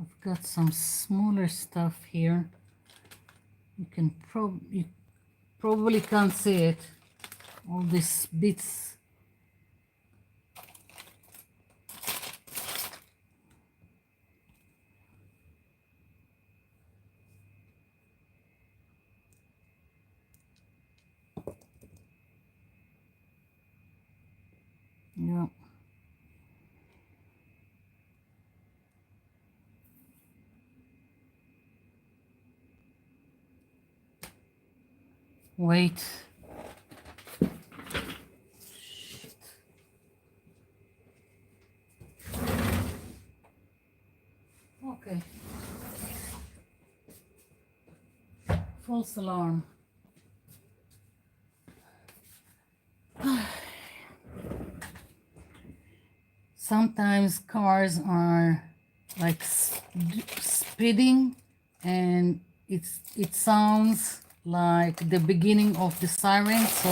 S1: I've got some smaller stuff here. You probably can't see it. All these bits. Yeah. Wait. Shit. Okay. False alarm. Sometimes cars are like speeding, and it sounds like the beginning of the siren, so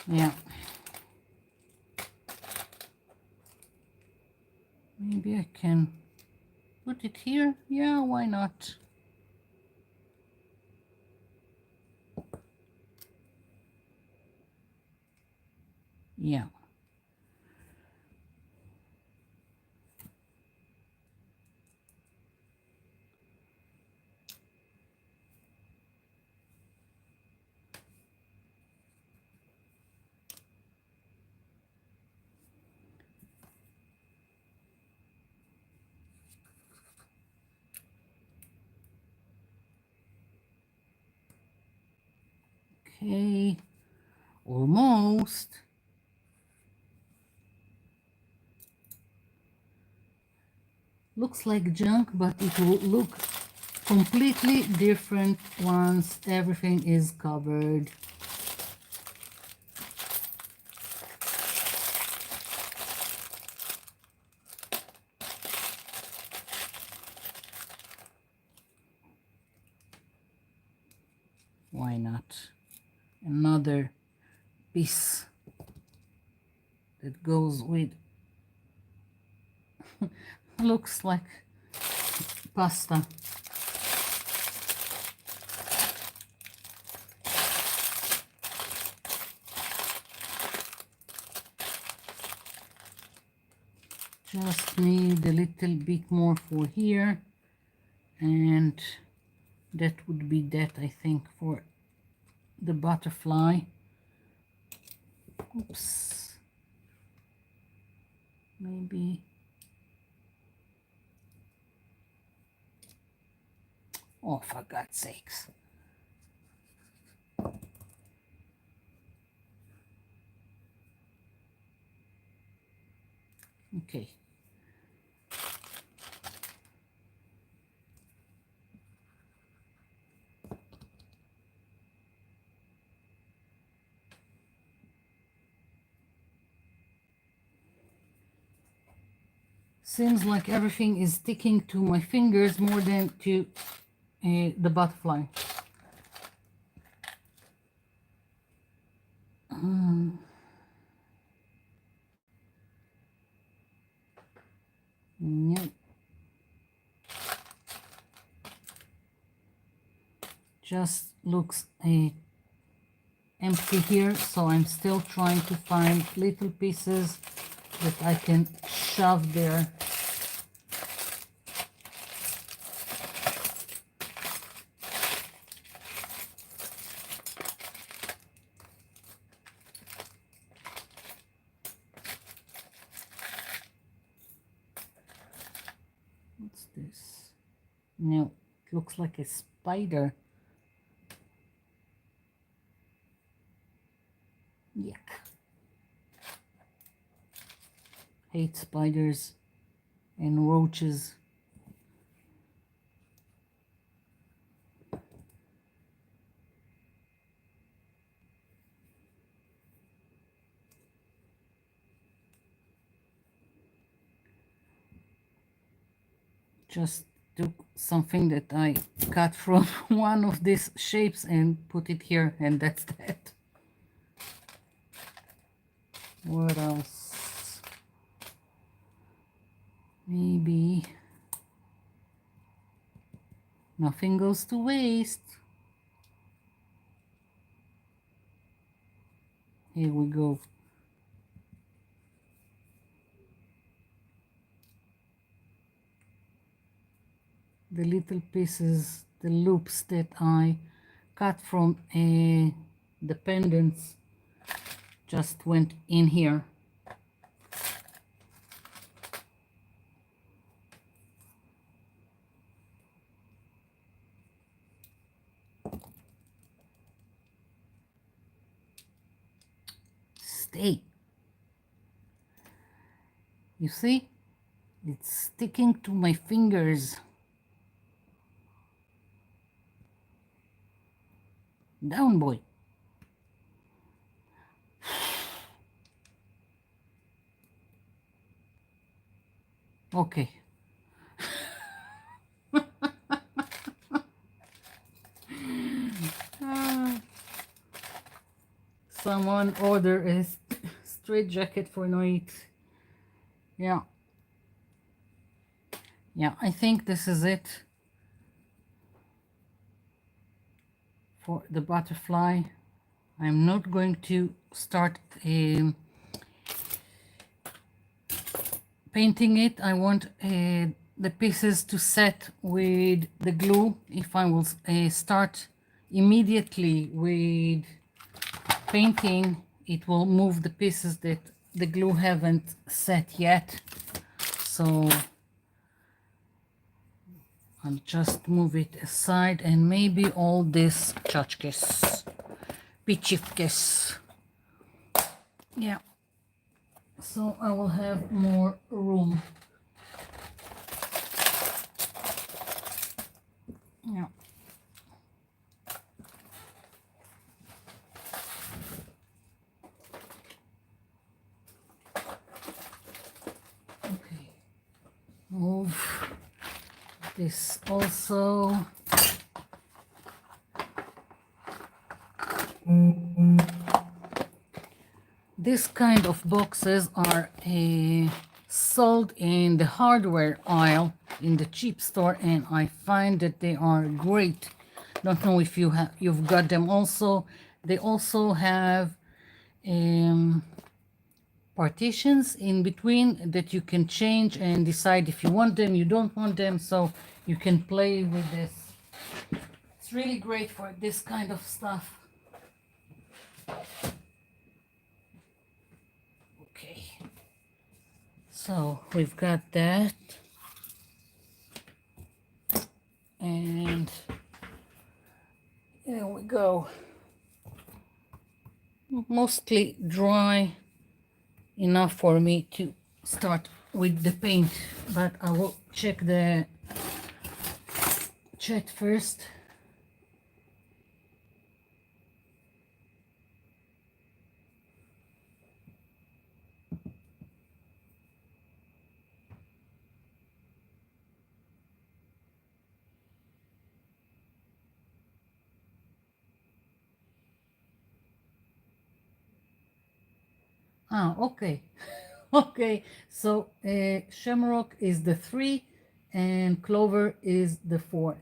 S1: yeah. Maybe I can put it here. Yeah, why not? Yeah. Okay, almost. Looks like junk, but it will look completely different once everything is covered. Why not? Another piece that goes with, looks like pasta. Just need a little bit more for here, and that would be that, I think, for the butterfly. Oops. Maybe. Oh, for God's sakes. Okay. Seems like everything is sticking to my fingers more than to the butterfly. Yep. Just looks empty here, so I'm still trying to find little pieces that I can shove there. What's this? No, it looks like a spider. Yuck. Hate spiders and roaches. Just took something that I cut from one of these shapes and put it here, and that's that. What else? Maybe nothing goes to waste. Here we go. The little pieces, the loops that I cut from the pendants just went in here. Stay. You see? It's sticking to my fingers. Down, boy. Okay. Someone order a straight jacket for Noit. Yeah. Yeah, I think this is it for the butterfly. I'm not going to start painting it. I want the pieces to set with the glue. If I will start immediately with painting, it will move the pieces that the glue haven't set yet. So I'll just move it aside, and maybe all this tchotchkes, pichifkes. Yeah. So I will have more room. Yeah. Okay. Move this also. this kind of boxes are sold in the hardware aisle in the cheap store, and I find that they are great. Don't know if you've got them also. They also have partitions in between that you can change and decide if you want them, you don't want them, so you can play with this. It's really great for this kind of stuff. Okay, so we've got that, and here we go. Mostly dry enough for me to start with the paint, but I will check the chat first. Okay. Okay, so shamrock is the 3 and clover is the 4.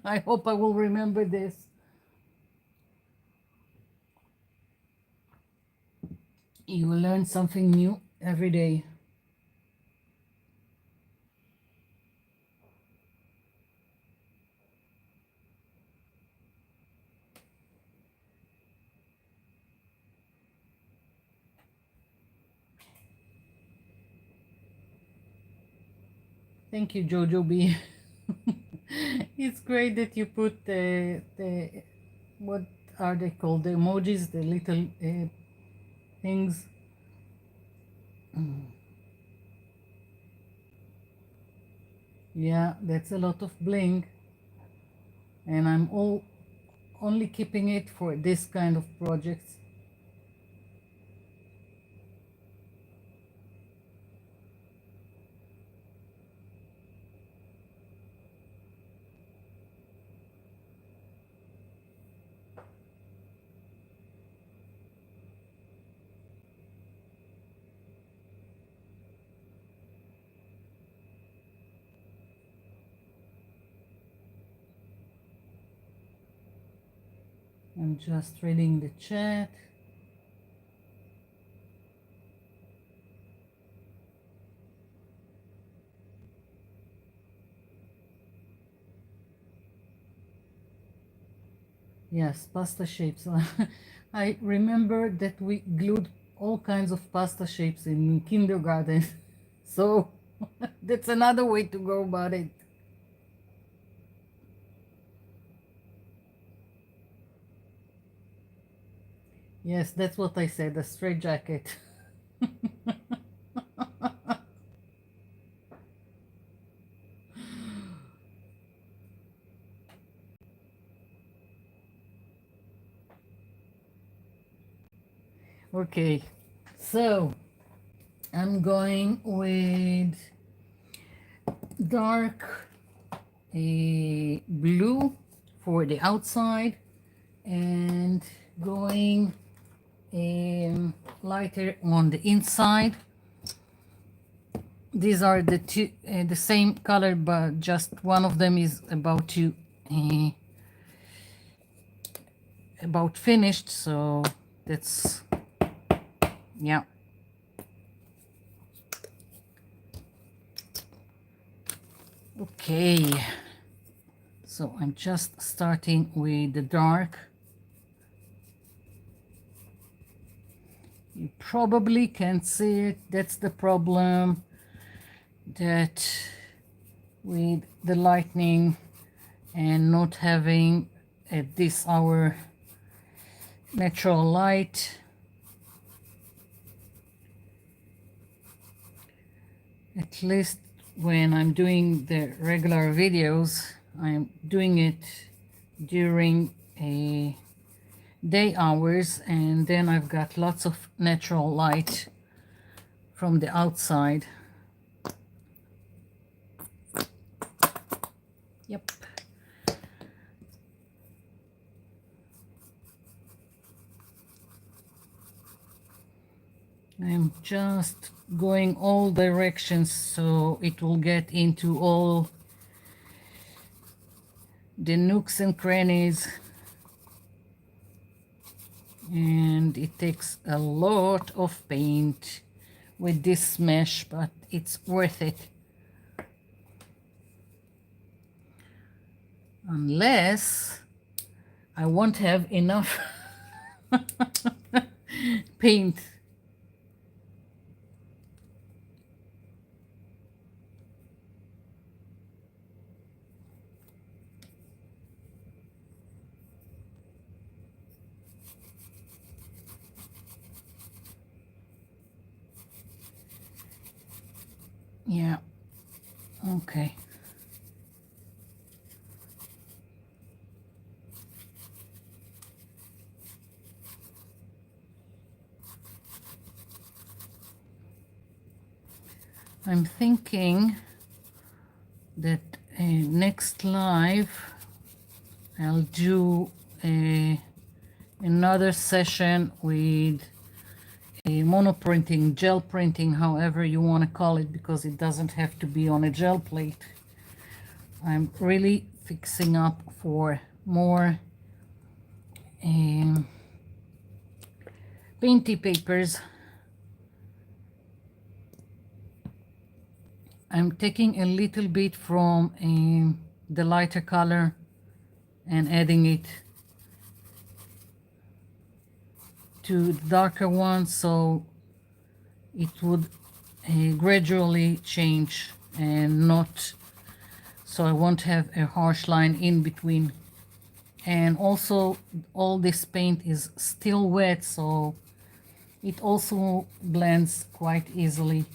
S1: I hope I will remember this. You will learn something new every day. Thank you, Jojo B. It's great that you put the what are they called? The emojis, the little things. Yeah, that's a lot of bling, and I'm only keeping it for this kind of projects. I'm just reading the chat. Yes, pasta shapes. I remember that we glued all kinds of pasta shapes in kindergarten. So that's another way to go about it. Yes, that's what I said, a straight jacket. Okay, so I'm going with dark blue for the outside and going lighter on the inside. These are the two, the same color, but just one of them is about to about finished. So that's, yeah. Okay, so I'm just starting with the dark. You probably can't see it. That's the problem, that with the lightning and not having at this hour natural light, at least when I'm doing the regular videos, I'm doing it during a day hours, and then I've got lots of natural light from the outside. Yep. I'm just going all directions so it will get into all the nooks and crannies, and it takes a lot of paint with this mesh, but it's worth it. Unless I won't have enough paint. Yeah, okay. I'm thinking that next live I'll do another session with a monoprinting, gel printing, however you want to call it, because it doesn't have to be on a gel plate. I'm really fixing up for more painty papers. I'm taking a little bit from the lighter color and adding it to the darker one, so it would gradually change and not, so I won't have a harsh line in between. And also all this paint is still wet, so it also blends quite easily.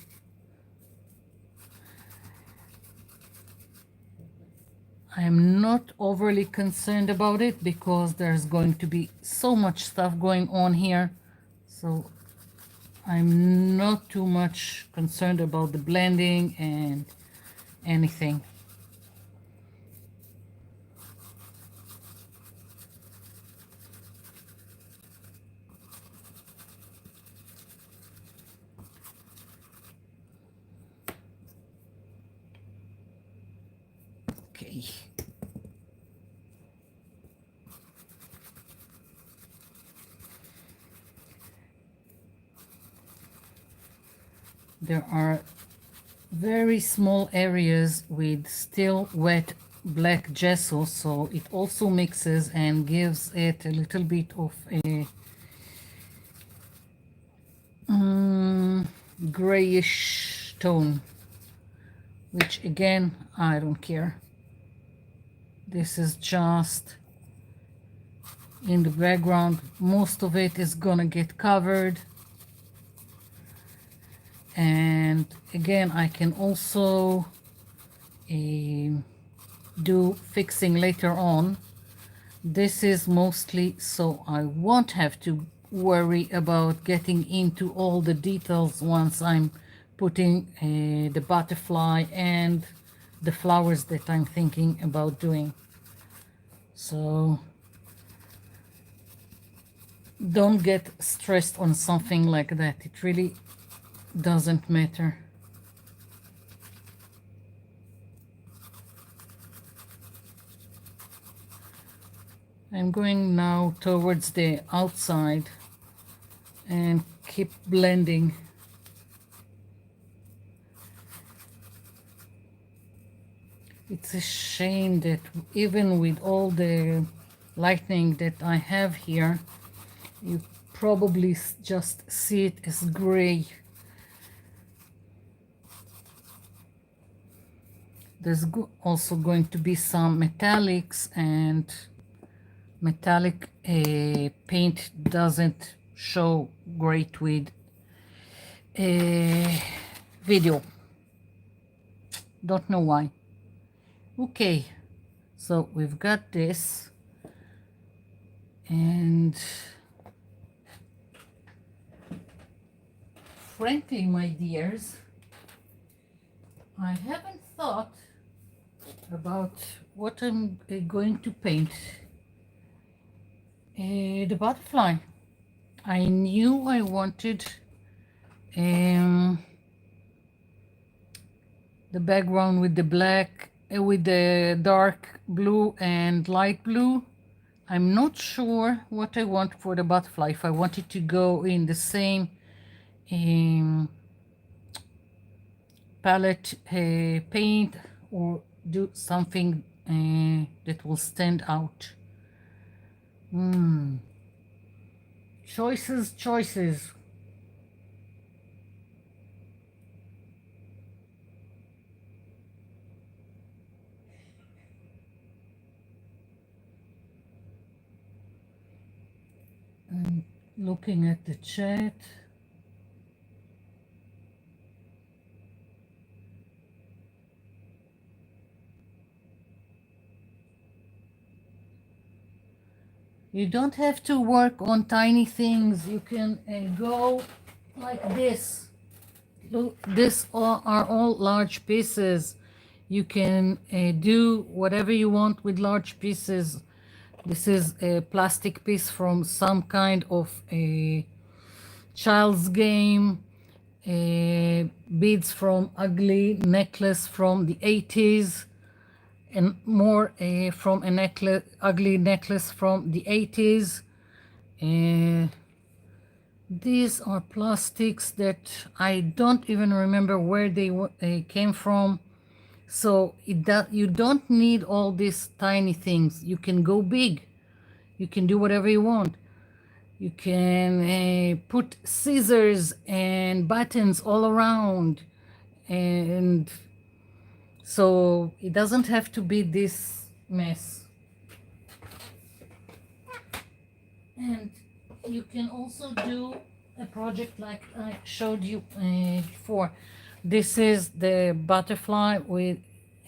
S1: I'm not overly concerned about it because there's going to be so much stuff going on here, so I'm not too much concerned about the blending and anything. Okay. There are very small areas with still wet black gesso, so it also mixes and gives it a little bit of a grayish tone, which again, I don't care. This is just in the background. Most of it is gonna get covered. And again, I can also do fixing later on. This is mostly so I won't have to worry about getting into all the details once I'm putting the butterfly and the flowers that I'm thinking about doing. So don't get stressed on something like that. It really doesn't matter. I'm going now towards the outside and keep blending. It's a shame that even with all the lighting that I have here, you probably just see it as gray. There's also going to be some metallics, and metallic paint doesn't show great with video. Don't know why. Okay, so we've got this, and frankly, my dears, I haven't thought about what I'm going to paint. The butterfly. I knew I wanted Um, the background with the black, with the dark blue and light blue. I'm not sure what I want for the butterfly. If I want it to go in the same um, palette paint, or do something that will stand out. Choices, choices. I'm looking at the chat. You don't have to work on tiny things. You can go like this. Look, this are all large pieces. You can do whatever you want with large pieces. This is a plastic piece from some kind of a child's game. Beads from ugly necklace from the 80s, and more from a ugly necklace from the 80s. These are plastics that I don't even remember where they came from. So you don't need all these tiny things. You can go big. You can do whatever you want. You can put scissors and buttons all around. And so it doesn't have to be this mess. And you can also do a project like I showed you before. This is the butterfly with,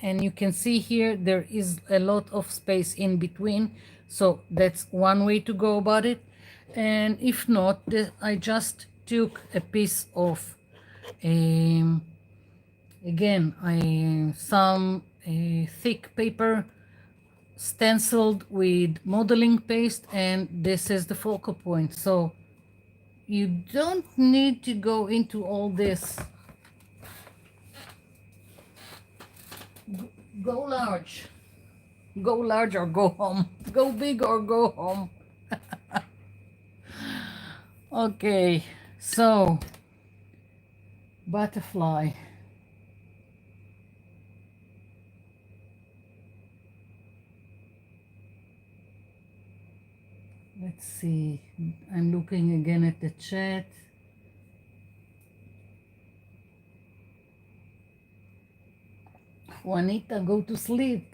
S1: and you can see here there is a lot of space in between. So that's one way to go about it. And if not, I just took a piece of, again, some thick paper stenciled with modeling paste, and this is the focal point. So you don't need to go into all this. Go large. Go large or go home. Go big or go home. Okay, so butterfly. Let's see. I'm looking again at the chat. Juanita, go to sleep.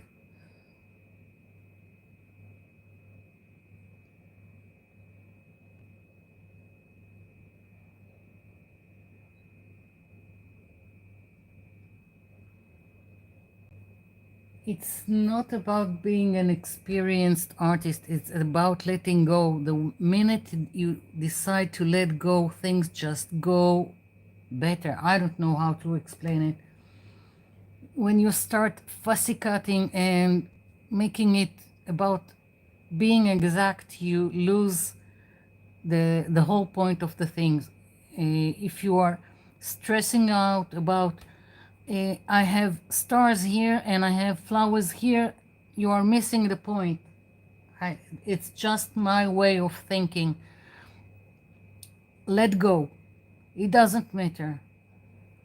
S1: It's not about being an experienced artist. It's about letting go. The minute you decide to let go, things just go better. I don't know how to explain it. When you start fussy cutting and making it about being exact, you lose the whole point of the things. If you are stressing out about I have stars here and I have flowers here, you are missing the point. It's just my way of thinking. Let go. It doesn't matter.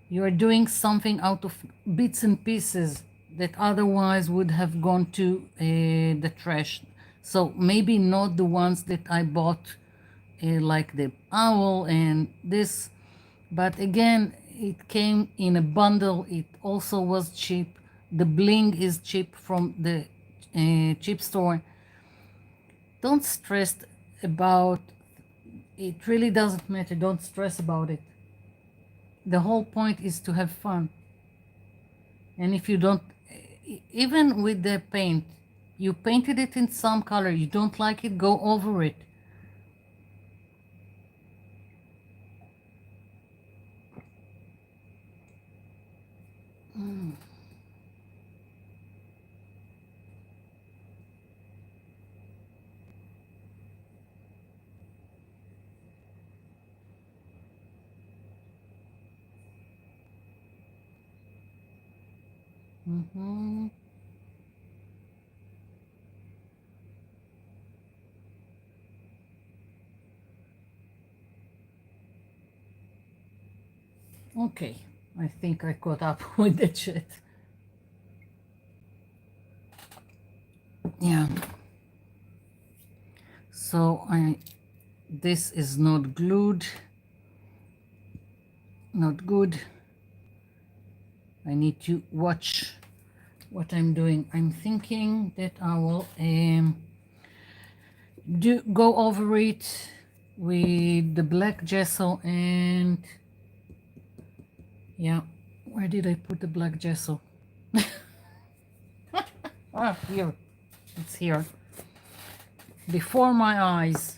S1: You are doing something out of bits and pieces that otherwise would have gone to the trash. So maybe not the ones that I bought, like the owl and this, but again, it came in a bundle. It also was cheap. The bling is cheap from the cheap store. Don't stress about it. Really doesn't matter. Don't stress about it. The whole point is to have fun. And if you don't, even with the paint, you painted it in some color, you don't like it, go over it. Mhm. Okay, I think I caught up with the chat. Yeah, so this is not glued, not good. I need to watch what I'm doing. I'm thinking that I will go over it with the black gesso and yeah, where did I put the black gesso? Ah, here, it's here, before my eyes.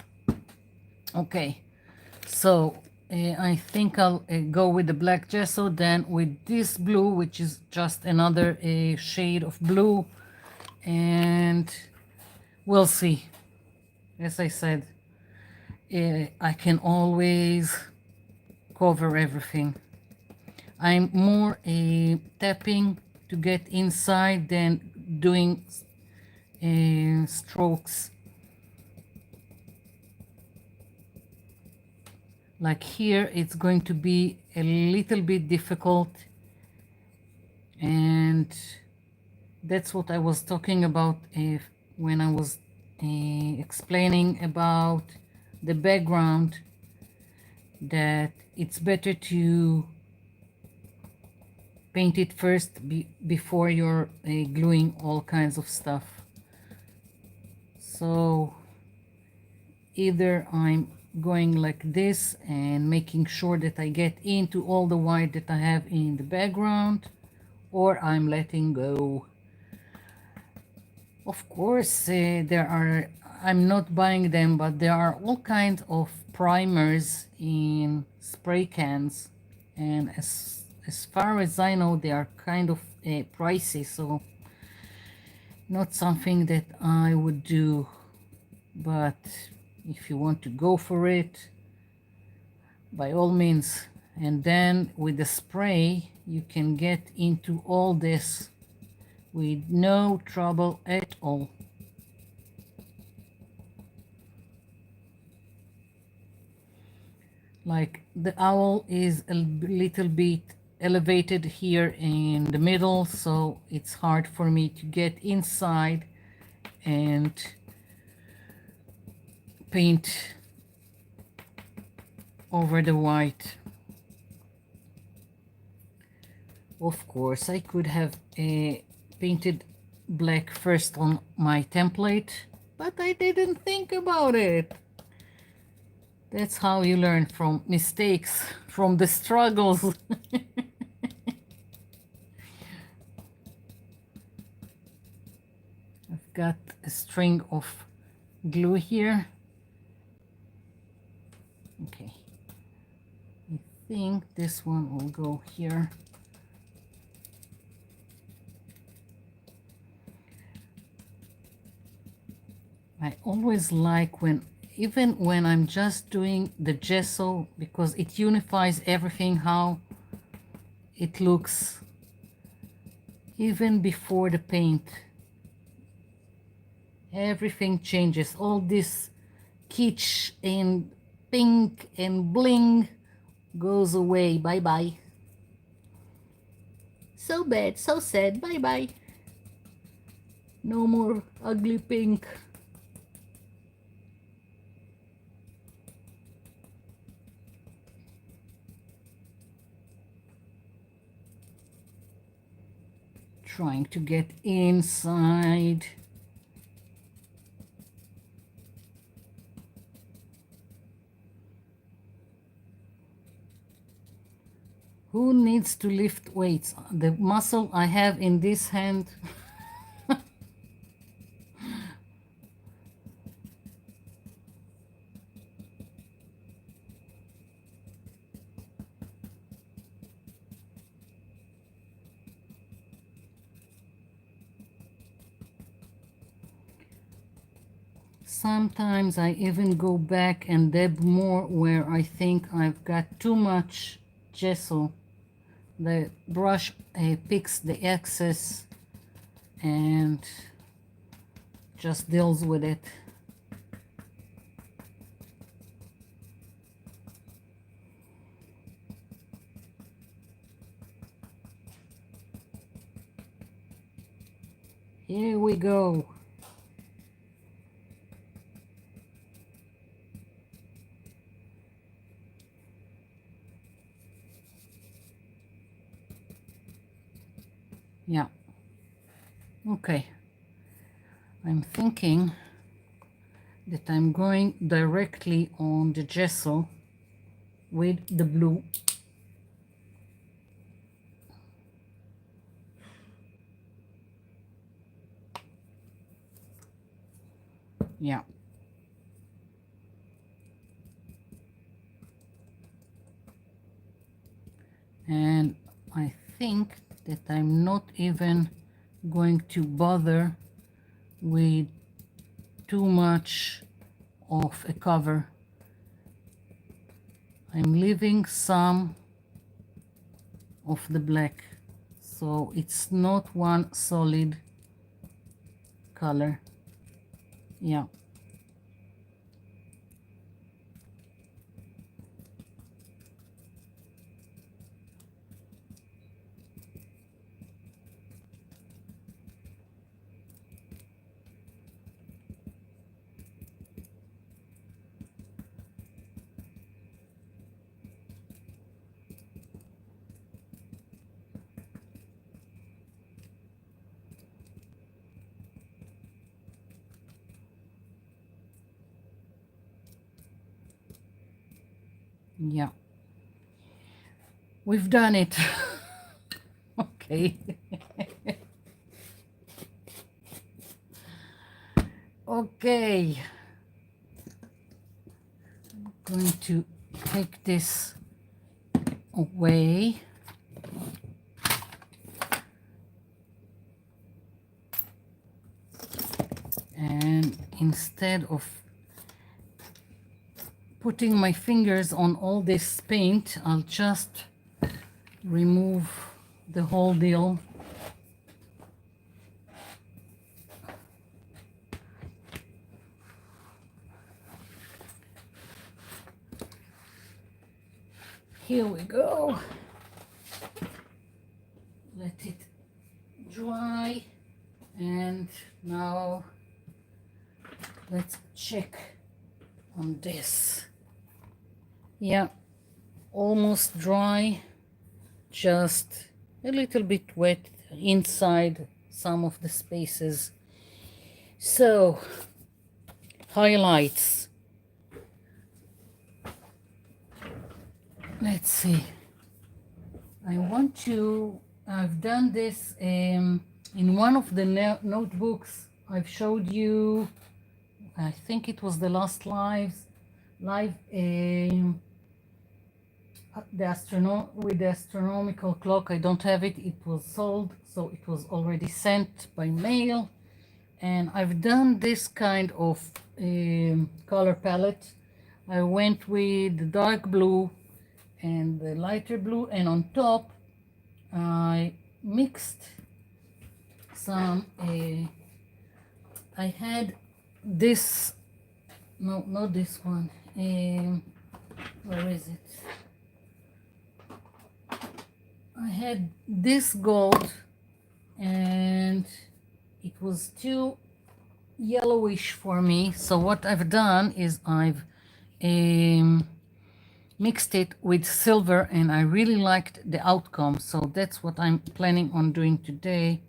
S1: Okay, so I think I'll go with the black gesso, then with this blue, which is just another shade of blue, and we'll see. As I said, I can always cover everything. I'm more tapping to get inside than doing strokes. Like here, it's going to be a little bit difficult, and that's what I was talking about when I was explaining about the background, that it's better to paint it first before you're gluing all kinds of stuff. So either I'm going like this and making sure that I get into all the white that I have in the background, or I'm letting go. Of course, I'm not buying them, but there are all kinds of primers in spray cans, and as far as I know, they are kind of pricey, so not something that I would do. But if you want to go for it, by all means. And then with the spray, you can get into all this with no trouble at all. Like the owl is a little bit elevated here in the middle, so it's hard for me to get inside and paint over the white. Of course, I could have painted black first on my template, but I didn't think about it. That's how you learn, from mistakes, from the struggles. I've got a string of glue here. Okay, I think this one will go here. I always like even when I'm just doing the gesso, because it unifies everything, how it looks even before the paint. Everything changes. All this kitsch and pink and bling goes away. Bye bye. So bad, so sad. Bye bye. No more ugly pink. Trying to get inside. Who needs to lift weights? The muscle I have in this hand. Sometimes I even go back and dab more where I think I've got too much gesso, The brush picks the excess and just deals with it. Here we go. Yeah. Okay. I'm thinking that I'm going directly on the gesso with the blue. Yeah. And I think that I'm not even going to bother with too much of a cover. I'm leaving some of the black, so it's not one solid color. Yeah. Yeah. We've done it. Okay. Okay. I'm going to take this away. And instead of putting my fingers on all this paint, I'll just remove the whole deal. Here we go. Let it dry. And now let's check on this. Yeah, almost dry, just a little bit wet inside some of the spaces. So, highlights. Let's see. I've done this in one of the notebooks I've showed you. I think it was the last live with the astronomical clock. I don't have it. It was sold, so it was already sent by mail. And I've done this kind of color palette. I went with the dark blue and the lighter blue, and on top I mixed some I had this, no, not this one, where is it? I had this gold and it was too yellowish for me, so what I've done is I've mixed it with silver, and I really liked the outcome, so that's what I'm planning on doing today.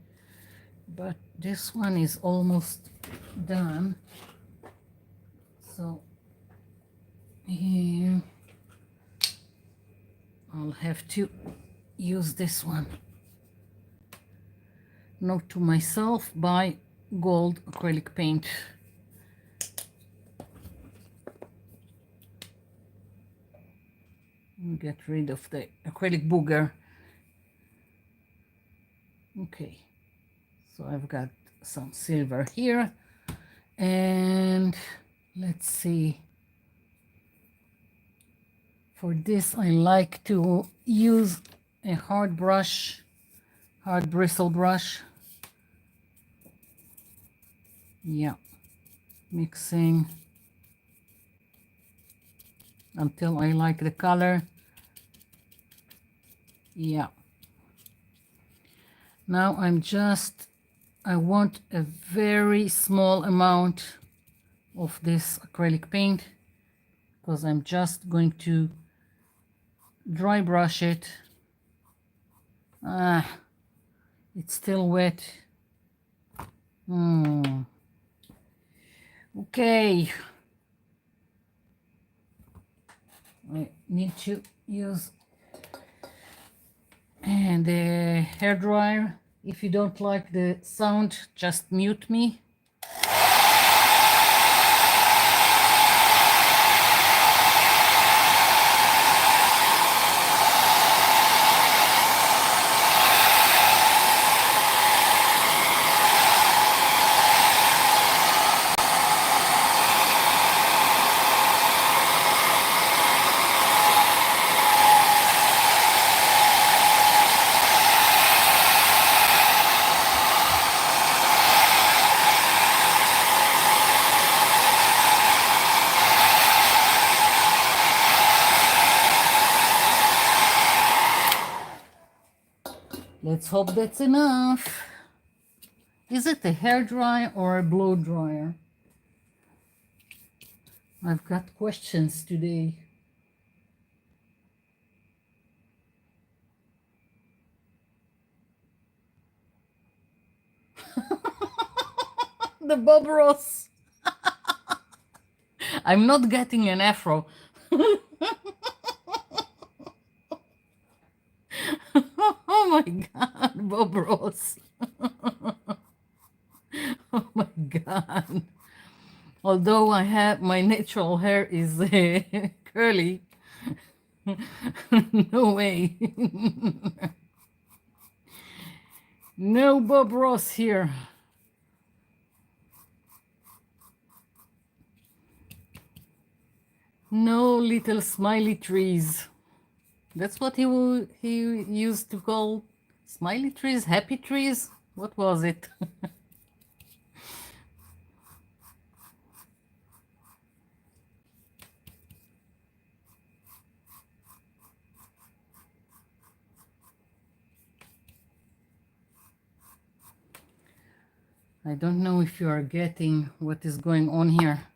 S1: But this one is almost done, so here I'll have to use this one. Note to myself, buy gold acrylic paint. Get rid of the acrylic booger. Okay, so I've got some silver here, and let's see. For this I like to use a hard brush, hard bristle brush. Yeah, mixing until I like the color. Yeah. Now I want a very small amount of this acrylic paint because I'm just going to dry brush it. Ah, it's still wet. Okay. I need to use the hair dryer. If you don't like the sound, just mute me. Let's hope that's enough. Is it a hair dryer or a blow dryer? I've got questions today. The Bob Ross. I'm not getting an afro. Oh my God, Bob Ross. Oh my God. Although I have my natural hair is curly. No way. No Bob Ross here. No little smiley trees. That's what he used to call smiley trees, happy trees. What was it? I don't know if you are getting what is going on here.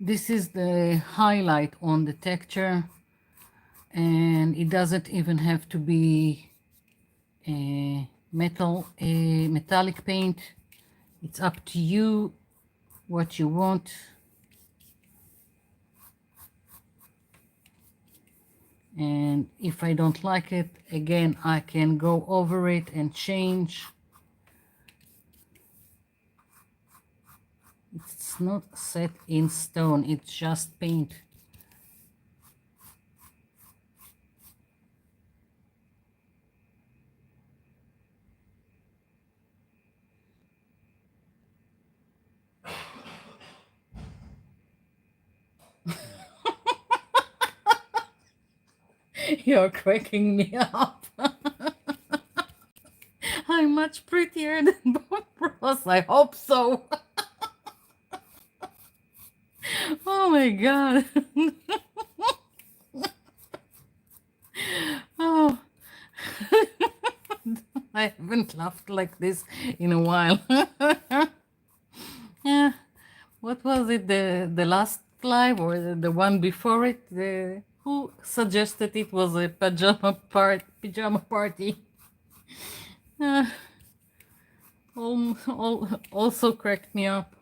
S1: This is the highlight on the texture, and it doesn't even have to be a metallic paint. It's up to you what you want. And if I don't like it, again, I can go over it and change. It's not set in stone, it's just paint. You're cracking me up. I'm much prettier than Bob Ross. I hope so. Oh my God. Oh. I haven't laughed like this in a while. Yeah. What was it? The last live or the one before it? Who suggested it was a pajama party? Also cracked me up.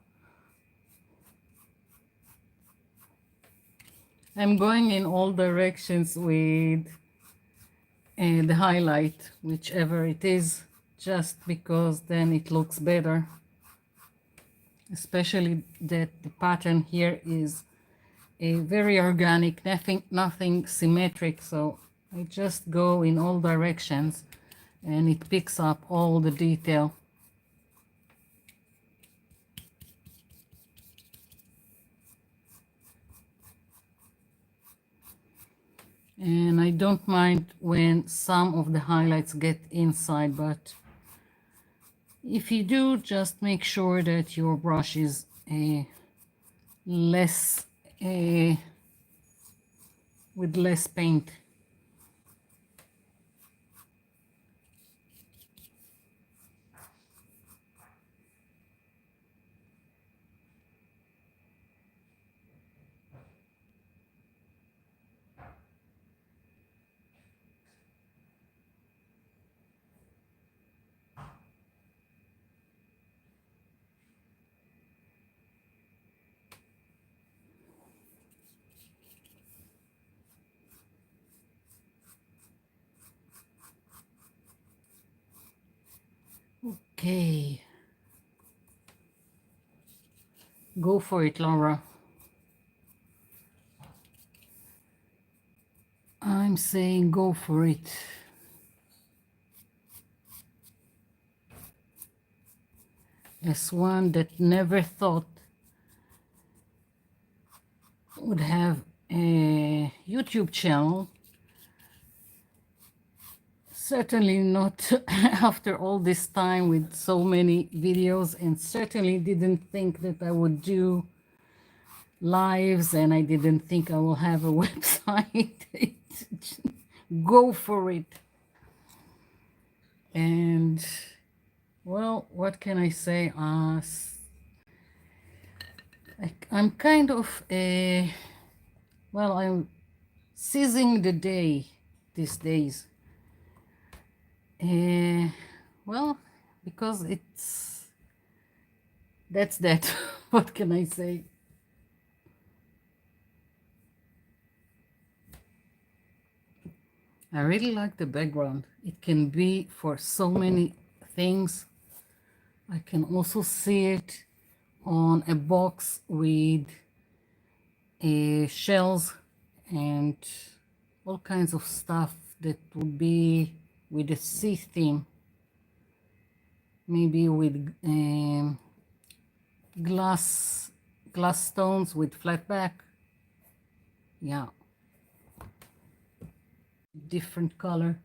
S1: I'm going in all directions with the highlight, whichever it is, just because then it looks better. Especially that the pattern here is a very organic, nothing symmetric, so I just go in all directions and it picks up all the detail. And I don't mind when some of the highlights get inside, but if you do, just make sure that your brush is less with less paint. Okay, go for it, Laura. I'm saying go for it. As one that never thought would have a YouTube channel, certainly not after all this time with so many videos, and certainly didn't think that I would do lives, and I didn't think I will have a website. Go for it. And well, what can I say? I'm kind of I'm seizing the day these days. Well, because that's that. What can I say? I really like the background. It can be for so many things. I can also see it on a box with shells and all kinds of stuff that would be with a sea theme. Maybe with glass stones with flat back. Yeah, different color.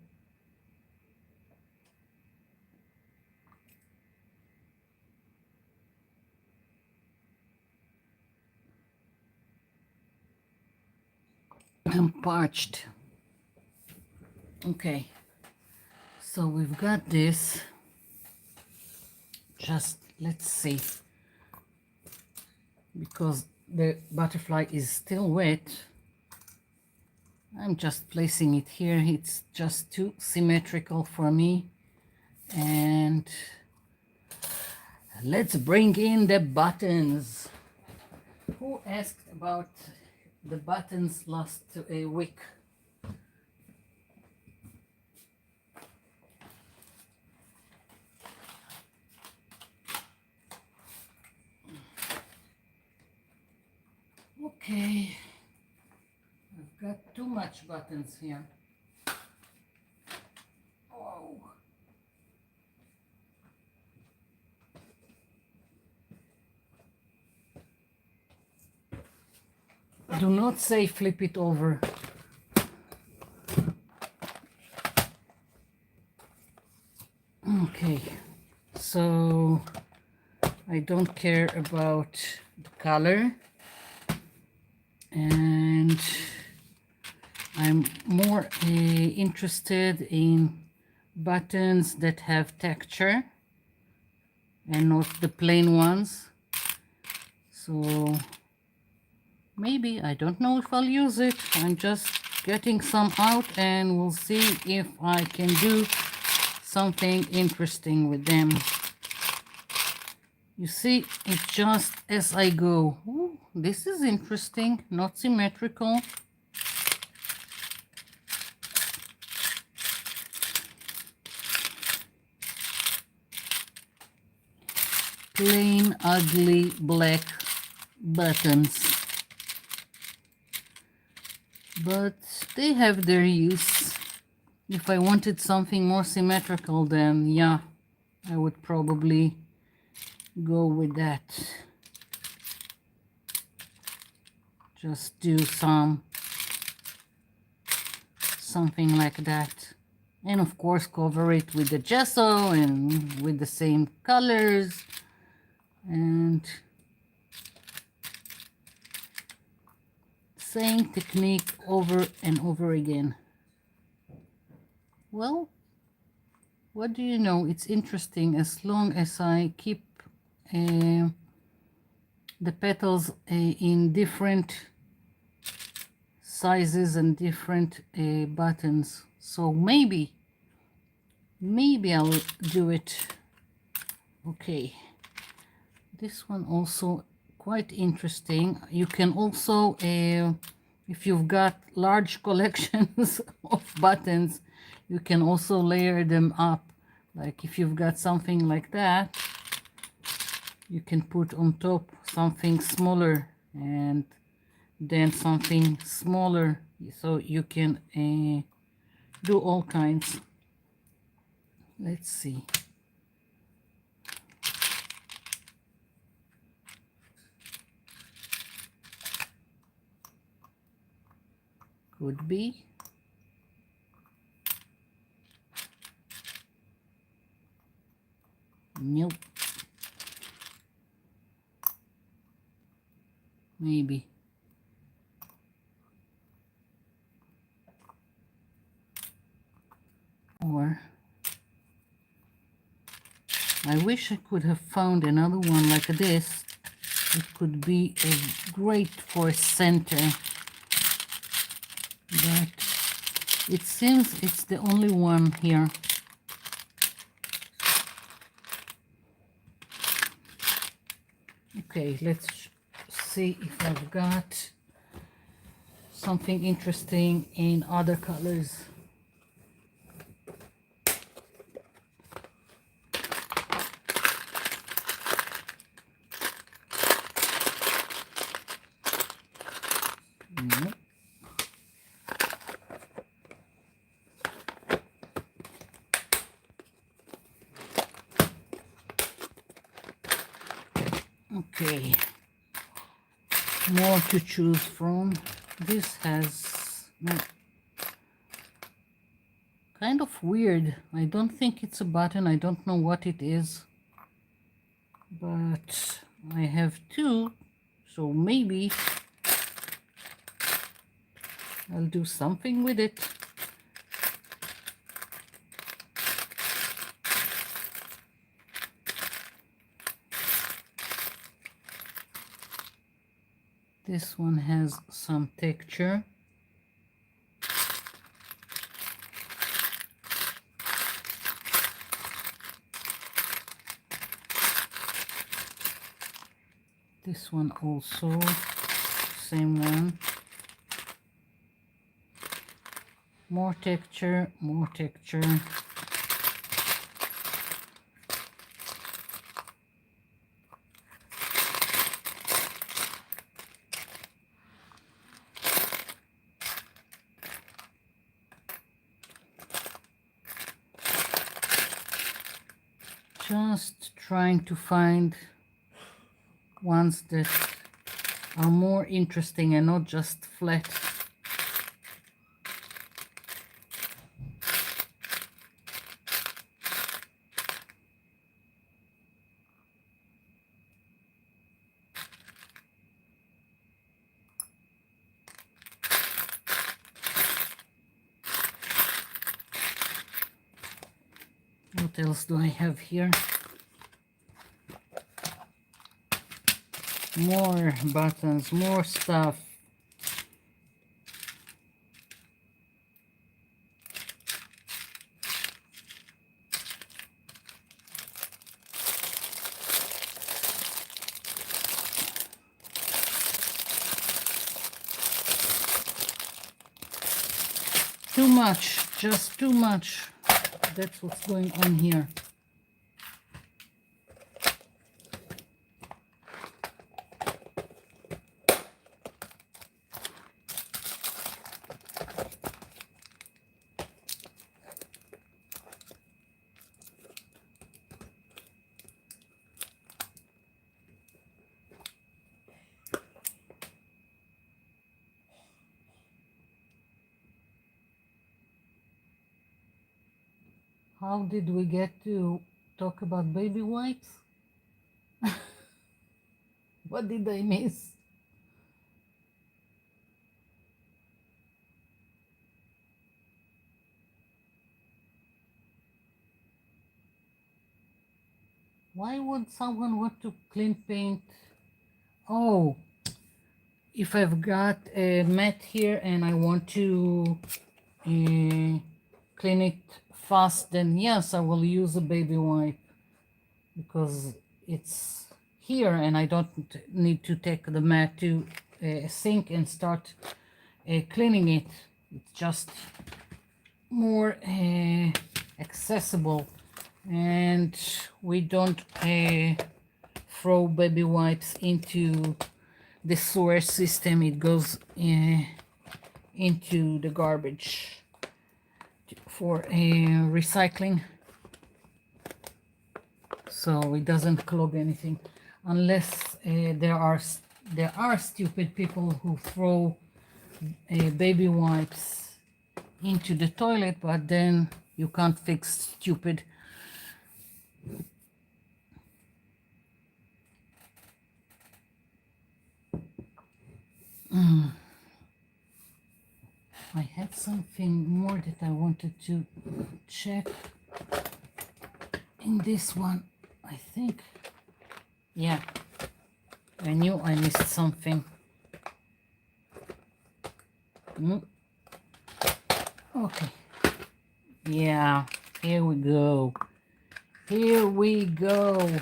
S1: I'm parched. Okay, so we've got this. Just let's see, because the butterfly is still wet. I'm just placing it here. It's just too symmetrical for me. And let's bring in the buttons. Who asked about the buttons last week? Okay, I've got too much buttons here. Oh. Do not say flip it over. Okay, so I don't care about the color, and I'm more interested in buttons that have texture and not the plain ones. So maybe, I don't know if I'll use it. I'm just getting some out, and we'll see if I can do something interesting with them. You see, it's just as I go. Ooh, this is interesting, not symmetrical. Plain, ugly, black buttons. But they have their use. If I wanted something more symmetrical, then yeah, I would probably go with that. Just do some something like that. And of course cover it with the gesso and with the same colors, and same technique over and over again. Well, what do you know, it's interesting as long as I keep the petals in different sizes and different buttons. So maybe I'll do it. Okay, this one also quite interesting. You can also if you've got large collections of buttons, you can also layer them up. Like if you've got something like that, you can put on top something smaller and then something smaller, so you can do all kinds. Let's see. Could be. Nope. Maybe. Or I wish I could have found another one like this. It could be great for a center, but it seems it's the only one here. Okay, let's see if I've got something interesting in other colors. Okay, more to choose from. This has kind of weird. I don't think it's a button. I don't know what it is, but I have two, so maybe I'll do something with it. This one has some texture. This one also, same one. More texture, more texture. Just trying to find ones that are more interesting and not just flat. What else do I have here? More buttons, more stuff. Too much, just too much. That's what's going on here. How did we get to talk about baby wipes? What did I miss? Why would someone want to clean paint? Oh, if I've got a mat here and I want to clean it fast, then yes, I will use a baby wipe because it's here and I don't need to take the mat to a sink and start cleaning it. It's just more accessible, and we don't throw baby wipes into the sewer system. It goes into the garbage for recycling, so it doesn't clog anything, unless there are stupid people who throw baby wipes into the toilet, but then you can't fix stupid. I had something more that I wanted to check in this one. I think, yeah, I knew I missed something. Okay, yeah, here we go. Here we go.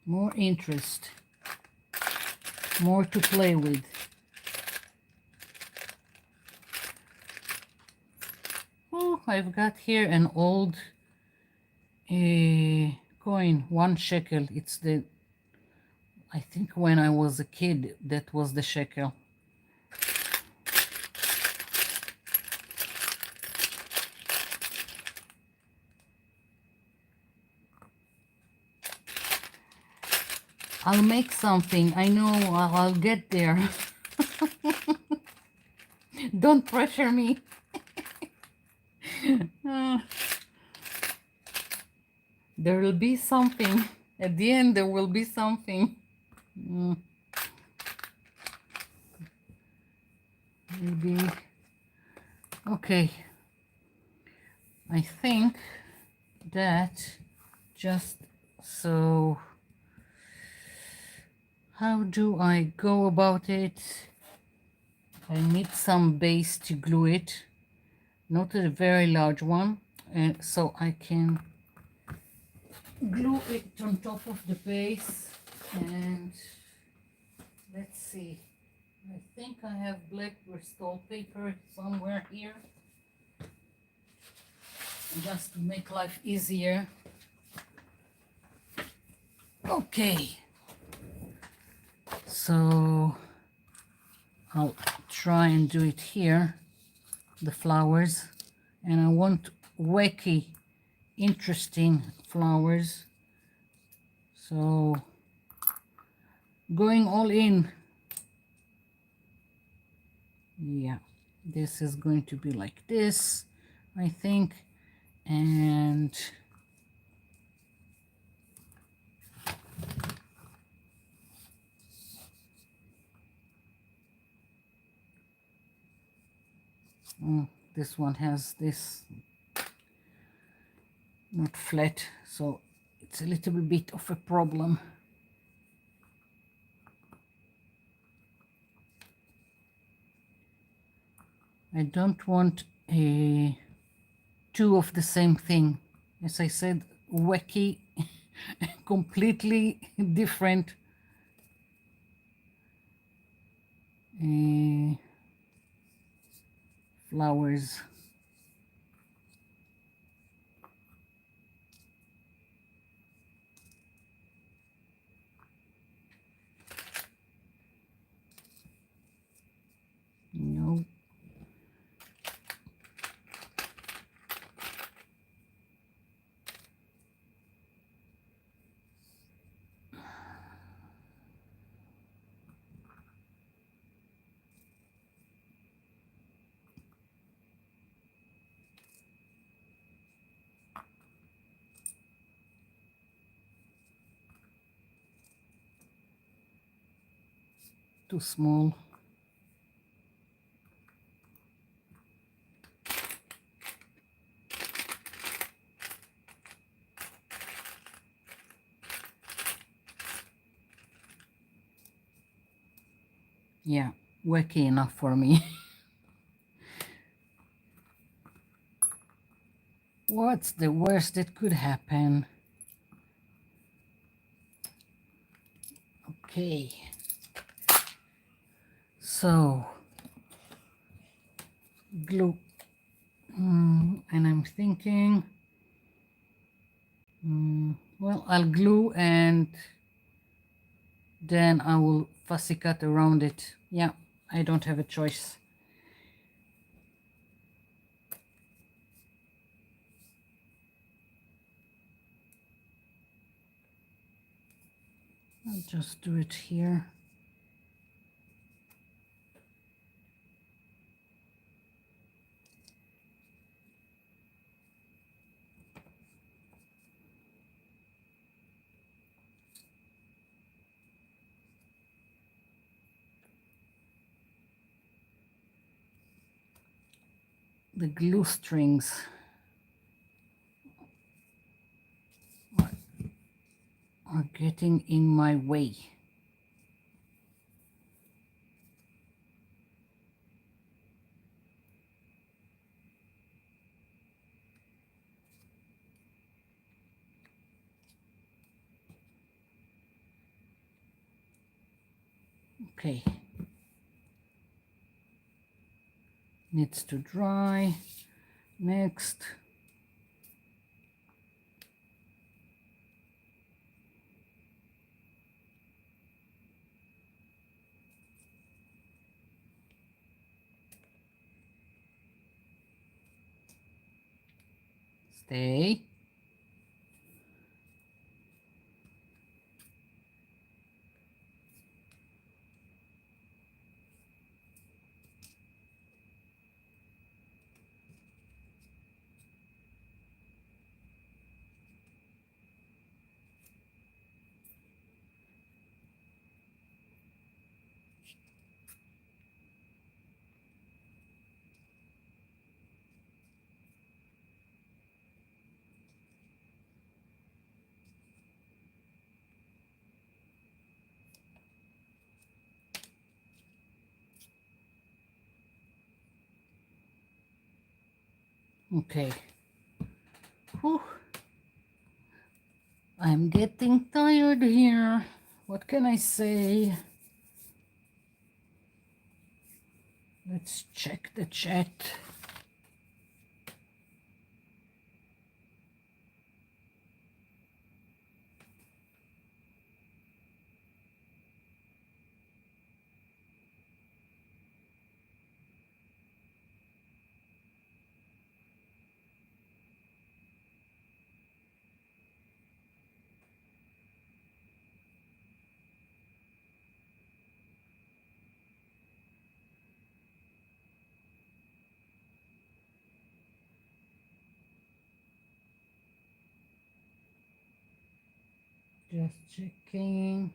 S1: More interest, more to play with. Oh, I've got here an old coin, 1 shekel. It's the, I think when I was a kid, that was the shekel. I'll make something. I know I'll get there. Don't pressure me. There will be something. At the end, there will be something. Maybe. Okay. I think that just so. How do I go about it? I need some base to glue it. Not a very large one. And so I can glue it on top of the base. And let's see. I think I have black Bristol paper somewhere here, just to make life easier. Okay, so I'll try and do it here, the flowers, and I want wacky, interesting flowers, so going all in. Yeah, this is going to be like this, I think, and this one has this not flat, so it's a little bit of a problem. I don't want two of the same thing. As I said, wacky, completely different flowers. No. too small. Yeah, wacky enough for me. What's the worst that could happen? Okay. So, glue. And I'm thinking, well, I'll glue and then I will fussy cut around it. Yeah, I don't have a choice. I'll just do it here. The glue strings are getting in my way. Okay. Needs to dry. Next. Stay. Okay. Whew. I'm getting tired here. What can I say? Let's check the chat. Just checking.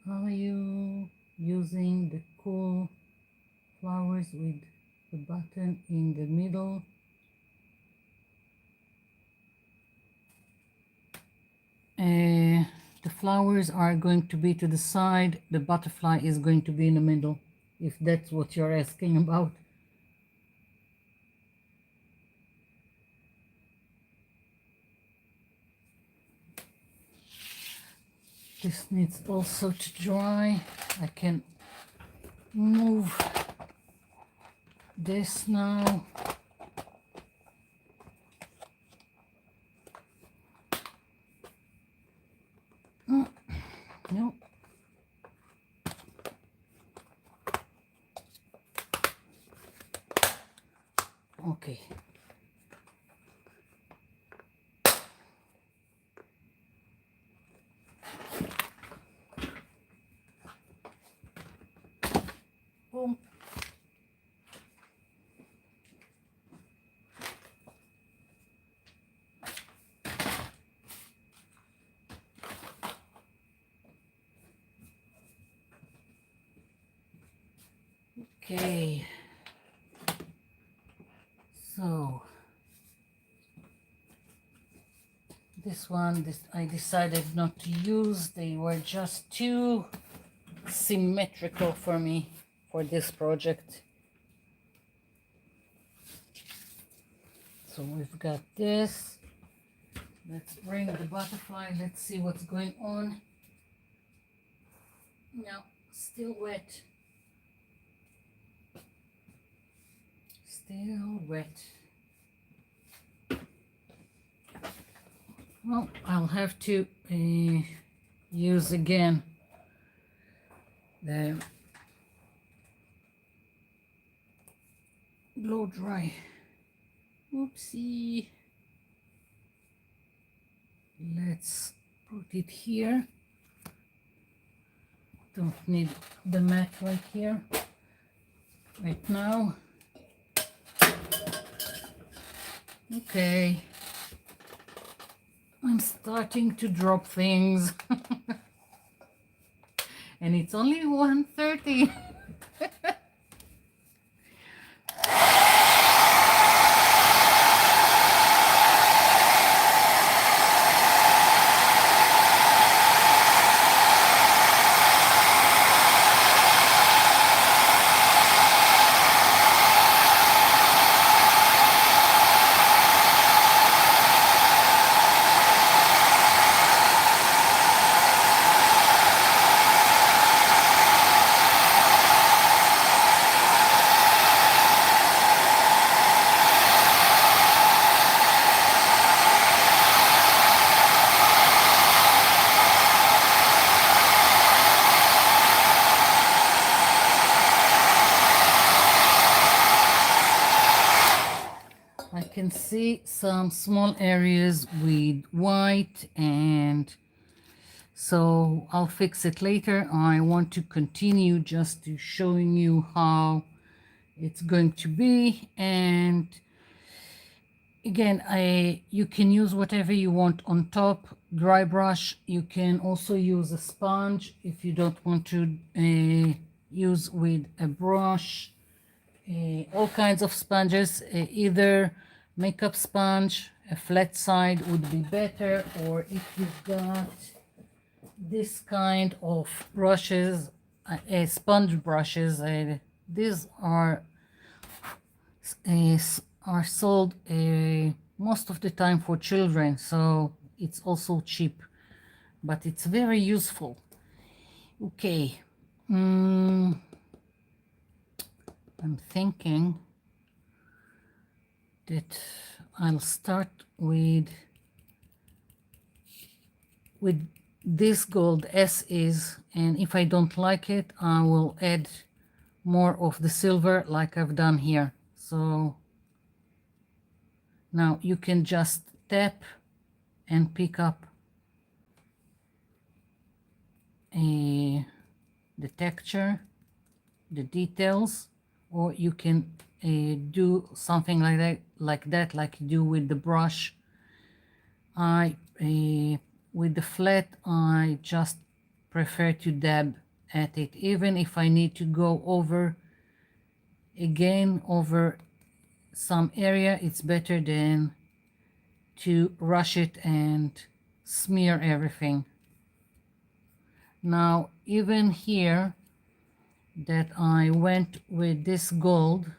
S1: Are you using the cool flowers with the button in the middle? The flowers are going to be to the side, the butterfly is going to be in the middle, if that's what you're asking about. This needs also to dry. I can move this now. No. Okay. Boom. Okay, so this one, I decided not to use. They were just too symmetrical for me for this project. So we've got this. Let's bring the butterfly. Let's see what's going on. No, still wet. Still wet. Well, I'll have to use again the blow dry. Oopsie. Let's put it here. Don't need the mat right here, right now. Okay. I'm starting to drop things. And it's only 1:30. I can see some small areas with white, and so I'll fix it later. I want to continue just to showing you how it's going to be. And again, you can use whatever you want on top. Dry brush. You can also use a sponge if you don't want to use with a brush. All kinds of sponges, either makeup sponge, a flat side would be better, or if you've got this kind of brushes, sponge brushes, these are sold most of the time for children, so it's also cheap, but it's very useful. Okay. I'm thinking that I'll start with this gold as is, and if I don't like it, I will add more of the silver like I've done here. So now you can just tap and pick up the texture, the details, or you can do something like that, like you do with the brush. With the flat, I just prefer to dab at it, even if I need to go over some area. It's better than to rush it and smear everything. Now, even here that I went with this gold,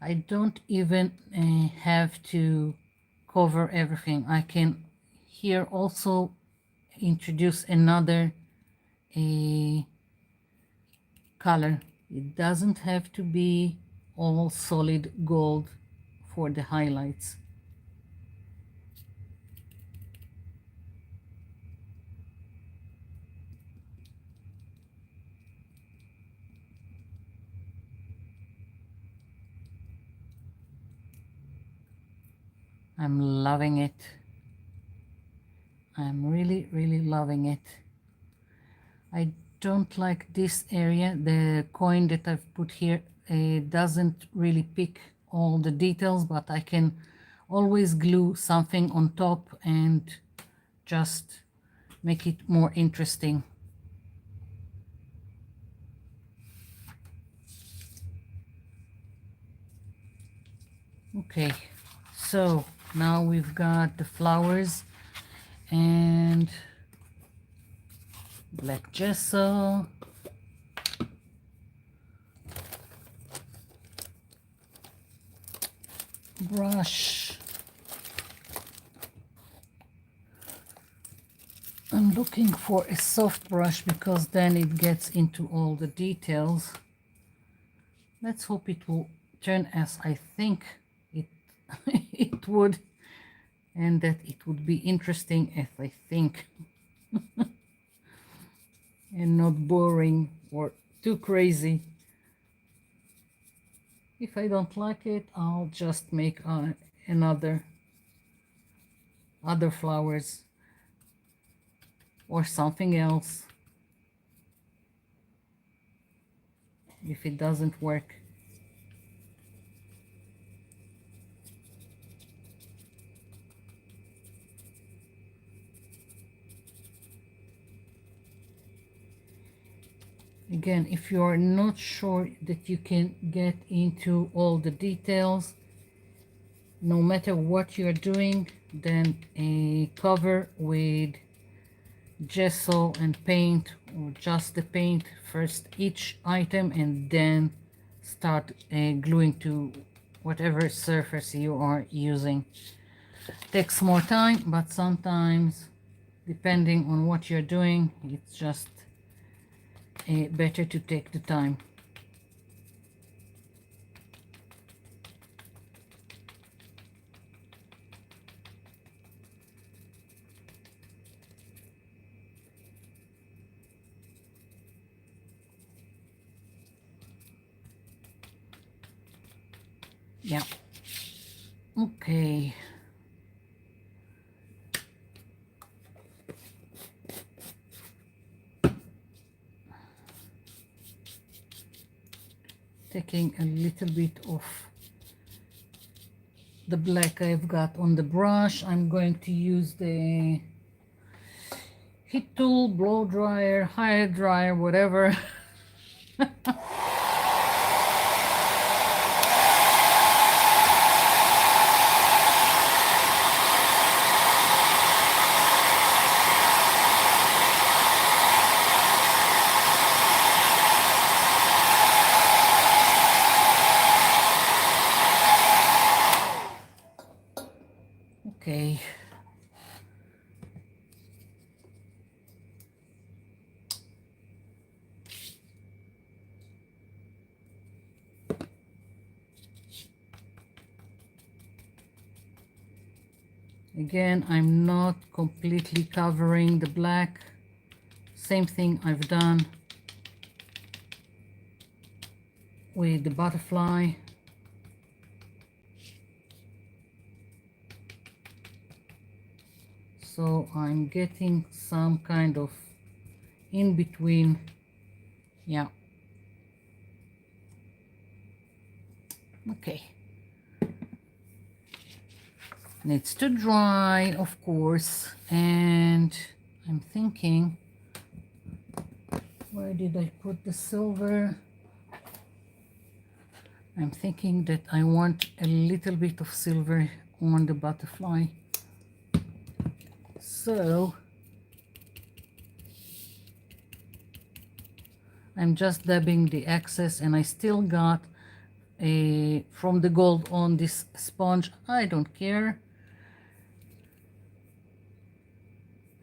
S1: I don't even have to cover everything. I can here also introduce another color. It doesn't have to be all solid gold for the highlights. I'm loving it. I'm really, really loving it. I don't like this area. The coin that I've put here doesn't really pick all the details, but I can always glue something on top and just make it more interesting. Okay, so now we've got the flowers and black gesso, brush. I'm looking for a soft brush because then it gets into all the details. Let's hope it will turn as I think it it would, and that it would be interesting as I think, and not boring or too crazy. If I don't like it, I'll just make another other flowers or something else if it doesn't work. Again, if you are not sure that you can get into all the details, no matter what you're doing, then cover with gesso and paint, or just the paint first each item and then start gluing to whatever surface you are using. Takes more time, but sometimes depending on what you're doing, it's just better to take the time. Yeah. Okay. Taking a little bit of the black I've got on the brush. I'm going to use the heat tool, blow dryer, hair dryer, whatever. Okay. Again, I'm not completely covering the black. Same thing I've done with the butterfly. So I'm getting some kind of in between. Yeah. Okay. Needs to dry, of course. And I'm thinking, where did I put the silver? I'm thinking that I want a little bit of silver on the butterfly. So I'm just dabbing the excess, and I still got from the gold on this sponge. I don't care.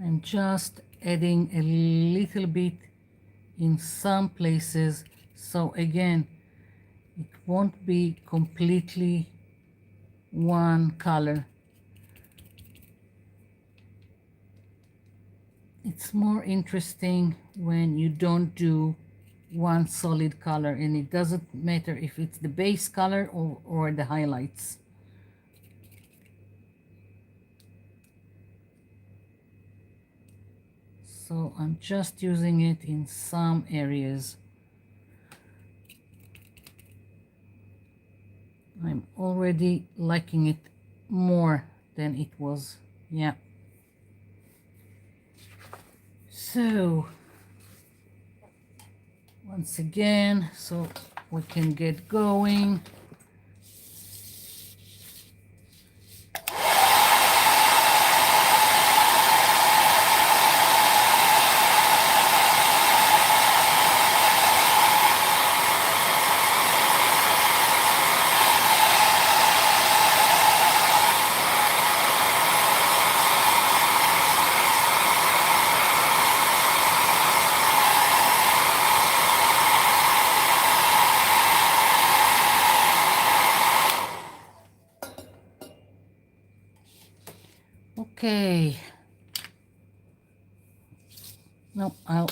S1: I'm just adding a little bit in some places, so again it won't be completely one color. It's more interesting when you don't do one solid color, and it doesn't matter if it's the base color or the highlights. So I'm just using it in some areas. I'm already liking it more than it was. Yeah. So once again, so we can get going. Okay. No, I'll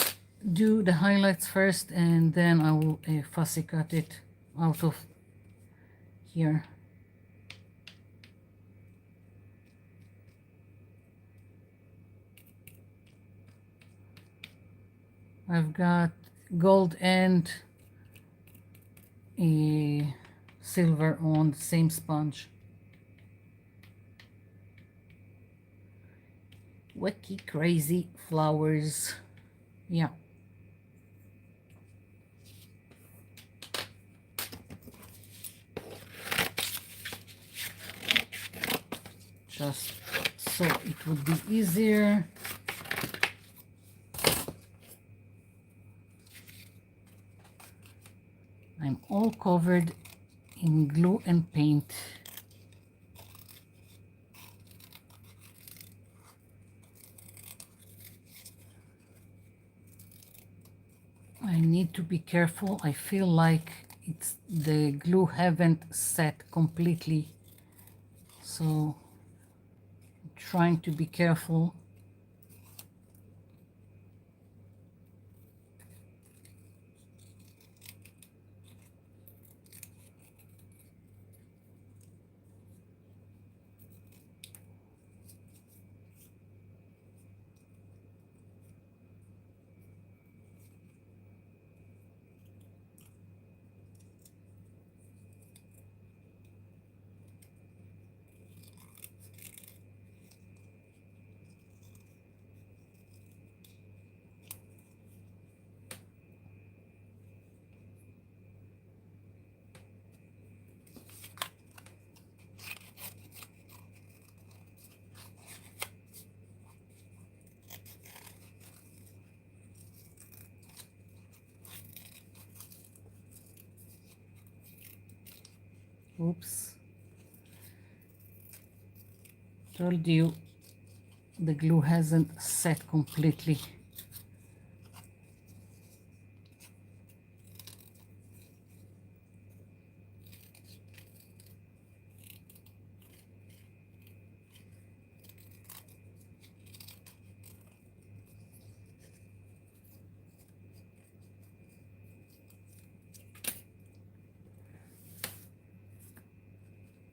S1: do the highlights first and then I will fussy cut it out of here. I've got gold and a silver on the same sponge. Wacky crazy flowers. Yeah. Just so it would be easier. I'm all covered in glue and paint. I need to be careful. I feel like the glue haven't set completely. So I'm trying to be careful. Oops. Told you the glue hasn't set completely.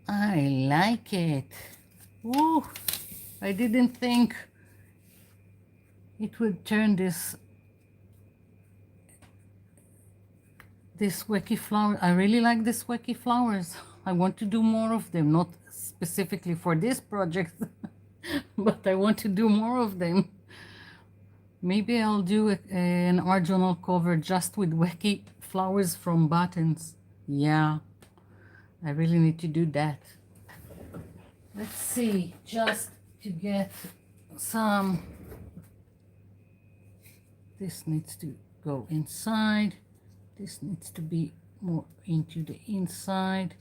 S1: I like it. Ooh, I didn't think it would turn this wacky flower. I really like this wacky flowers. I want to do more of them, not specifically for this project, but I want to do more of them. Maybe I'll do an art journal cover just with wacky flowers from buttons. Yeah, I really need to do that. Let's see, just to get some, this needs to go inside. This needs to be more into the inside.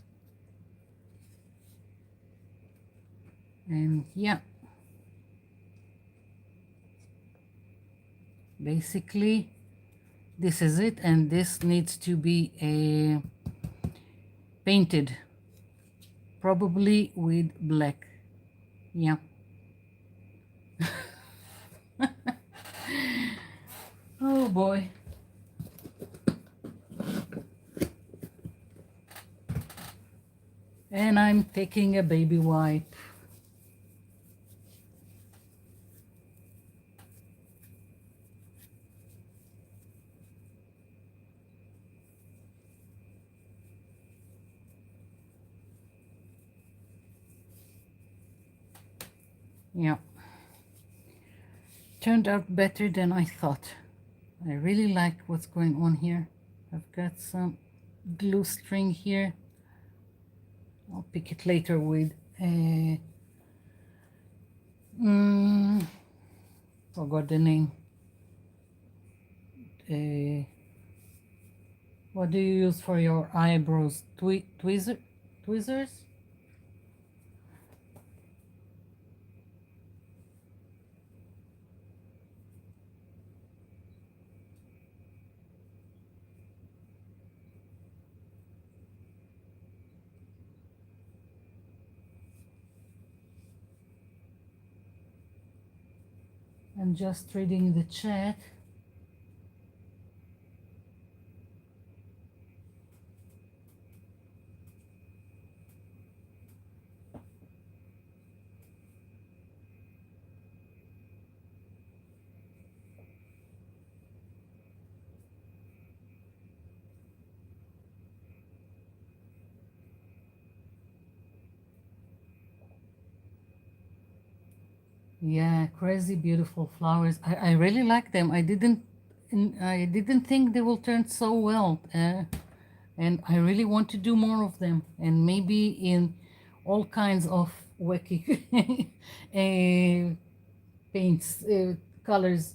S1: And yeah, basically this is it, and this needs to be painted, probably with black. Yeah. Oh boy. And I'm taking a baby wipe. Yeah. Turned out better than I thought. I really like what's going on here. I've got some glue string here. I'll pick it later with a forgot the name. What do you use for your eyebrows? Tweezers? I'm just reading the chat. Yeah, crazy beautiful flowers. I really like them. I didn't think they will turn so well. And I really want to do more of them, and maybe in all kinds of wacky paints, colors.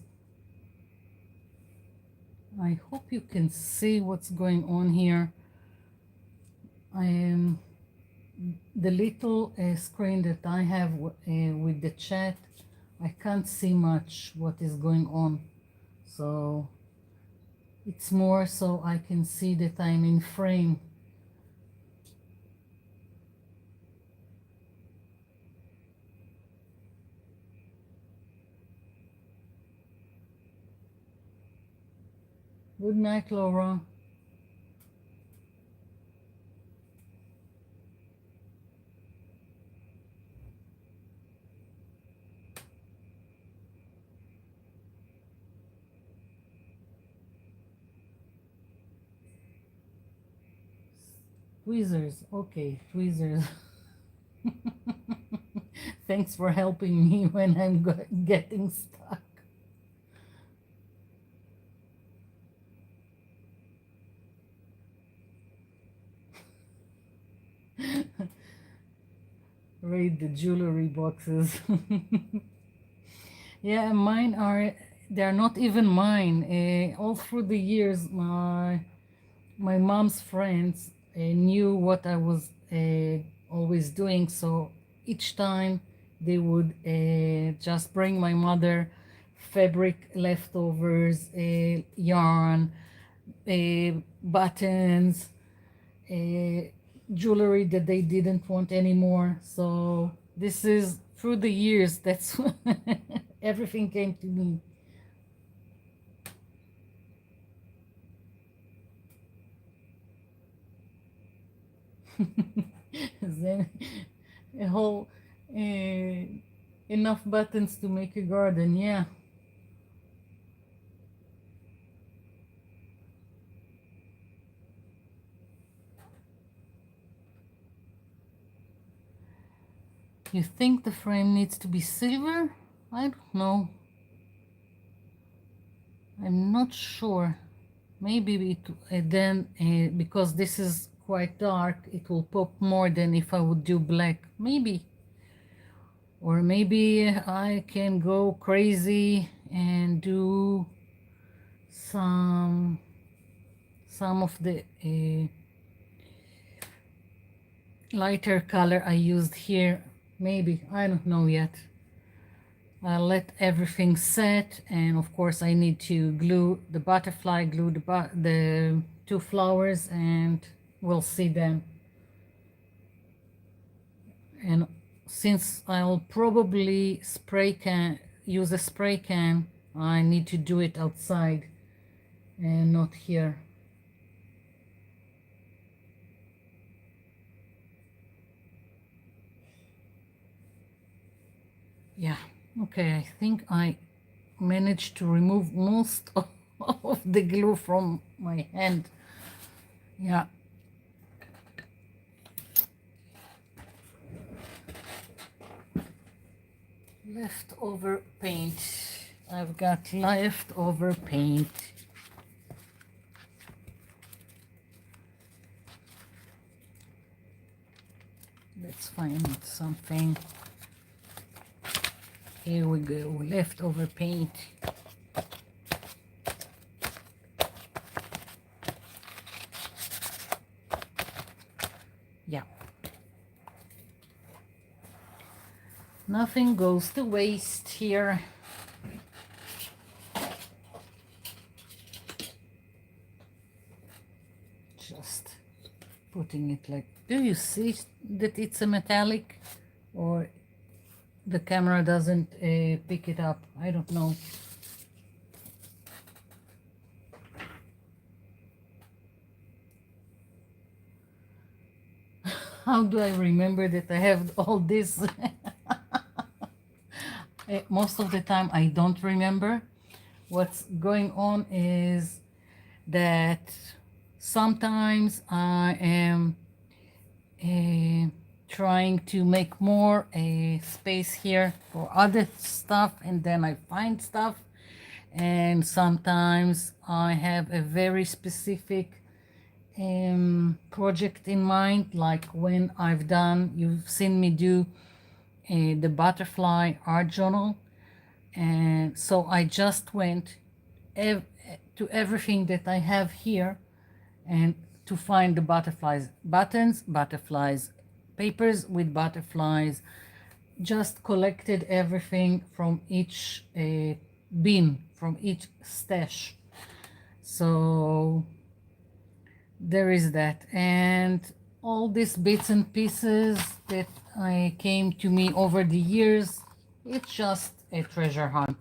S1: I hope you can see what's going on here. I am the little screen that I have with the chat. I can't see much what is going on, so it's more so I can see that I'm in frame. Good night, Laura. Tweezers, okay, tweezers. Thanks for helping me when I'm getting stuck. Read the jewelry boxes. Yeah, mine are, they're not even mine. All through the years, my mom's friends knew what I was always doing, so each time they would just bring my mother fabric leftovers, yarn, buttons, uh, jewelry that they didn't want anymore. So this is through the years. That's everything came to me. Then a whole enough buttons to make a garden. Yeah. You think the frame needs to be silver? I don't know. I'm not sure. Maybe then, because this is quite dark, it will pop more than if I would do black. Maybe. Or maybe I can go crazy and do some of the lighter color I used here. Maybe. I don't know yet. I'll let everything set, and of course I need to glue the butterfly, glue the two flowers, and we'll see them. And since I'll probably use a spray can, I need to do it outside and not here. Yeah, okay, I think I managed to remove most of the glue from my hand. Yeah. Leftover paint. I've got leftover paint. Let's find something. Here we go, leftover paint. Yeah. Nothing goes to waste here. Just putting it like, do you see that it's a metallic? Or the camera doesn't pick it up. I don't know. How do I remember that I have all this? Most of the time I don't remember. What's going on is that sometimes I am trying to make more space here for other stuff, and then I find stuff, and sometimes I have a very specific project in mind, like when I've done, you've seen me do the butterfly art journal, and so I just went to everything that I have here and to find the butterflies, buttons, butterflies, papers with butterflies, just collected everything from each bin, from each stash. So there is that, and all these bits and pieces that I came to me over the years, it's just a treasure hunt.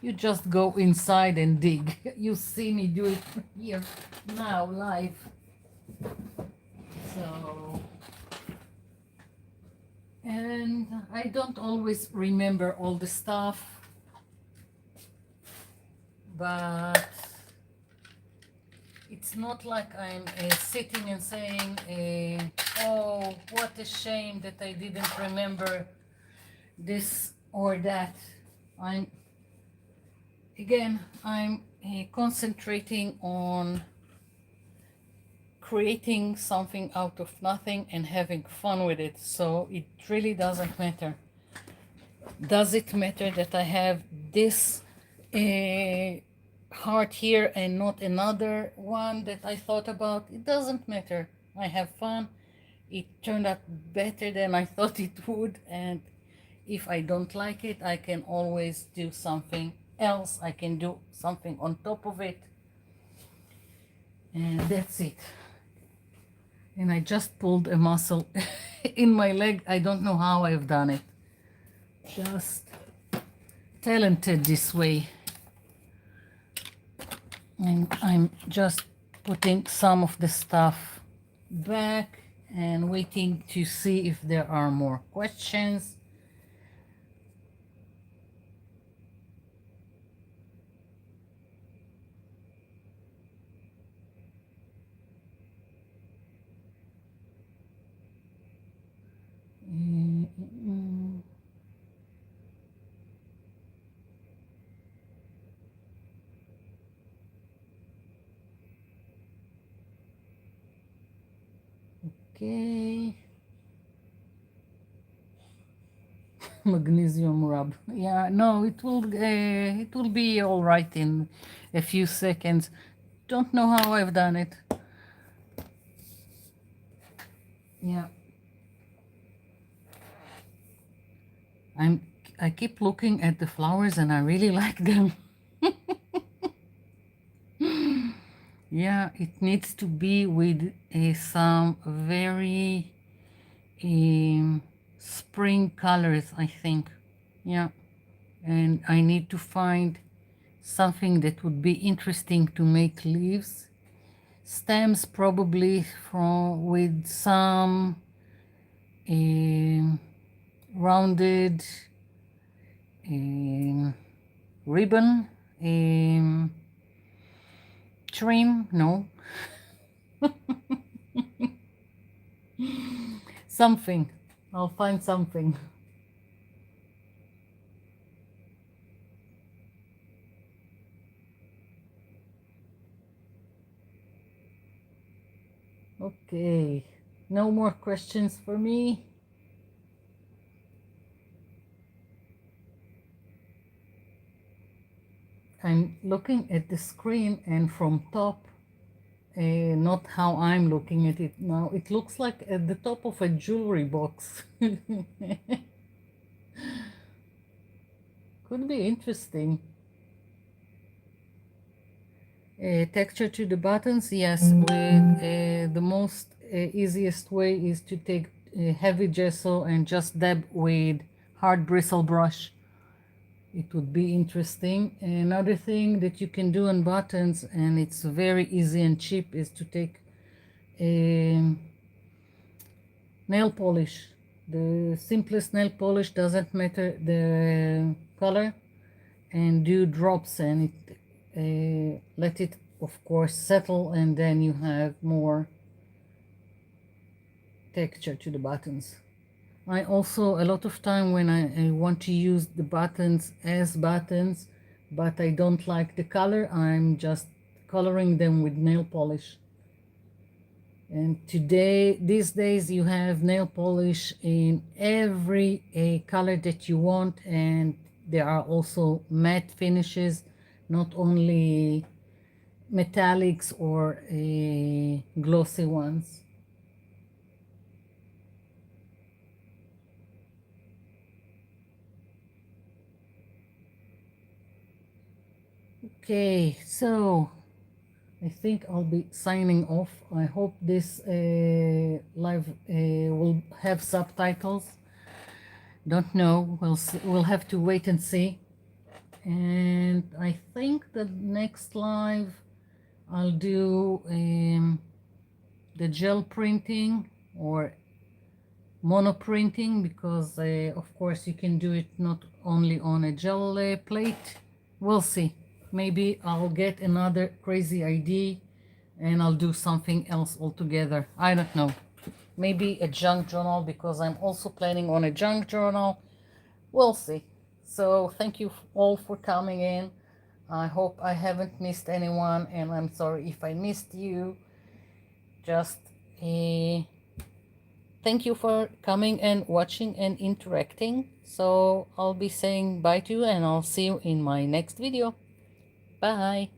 S1: You just go inside and dig. You see me do it here now live. So, and I don't always remember all the stuff, but it's not like I'm sitting and saying, oh, what a shame that I didn't remember this or that. I'm concentrating on creating something out of nothing and having fun with it. So it really doesn't matter. Does it matter that I have this heart here and not another one that I thought about? It doesn't matter. I have fun. It turned out better than I thought it would, and if I don't like it, I can always do something else. I can do something on top of it, and that's it. And I just pulled a muscle in my leg. I don't know how I've done it. Just talented this way. And I'm just putting some of the stuff back and waiting to see if there are more questions. Okay. Magnesium rub. Yeah, no, it will be all right in a few seconds. Don't know how I've done it. Yeah. I keep looking at the flowers and I really like them. Yeah, it needs to be with some very spring colors, I think. Yeah, and I need to find something that would be interesting to make leaves. Stems probably from with some rounded ribbon, trim, no. Something. I'll find something. Okay. No more questions for me. I'm looking at the screen and from top, not how I'm looking at it now. It looks like at the top of a jewelry box. Could be interesting. Texture to the buttons, yes. With the most easiest way is to take heavy gesso and just dab with hard bristle brush. It would be interesting. Another thing that you can do on buttons, and it's very easy and cheap, is to take a nail polish. The simplest nail polish, doesn't matter the color, and do drops, and it let it of course settle, and then you have more texture to the buttons. I also, a lot of time when I want to use the buttons as buttons, but I don't like the color, I'm just coloring them with nail polish. And these days, you have nail polish in every color that you want, and there are also matte finishes, not only metallics or glossy ones. Okay, so I think I'll be signing off. I hope this live will have subtitles. Don't know. We'll have to wait and see. And I think the next live I'll do the gel printing or mono printing, because of course you can do it not only on a gel plate. We'll see. Maybe I'll get another crazy idea and I'll do something else altogether. I don't know. Maybe a junk journal, because I'm also planning on a junk journal. We'll see. So thank you all for coming in. I hope I haven't missed anyone, and I'm sorry if I missed you. Just thank you for coming and watching and interacting. So I'll be saying bye to you, and I'll see you in my next video. Bye.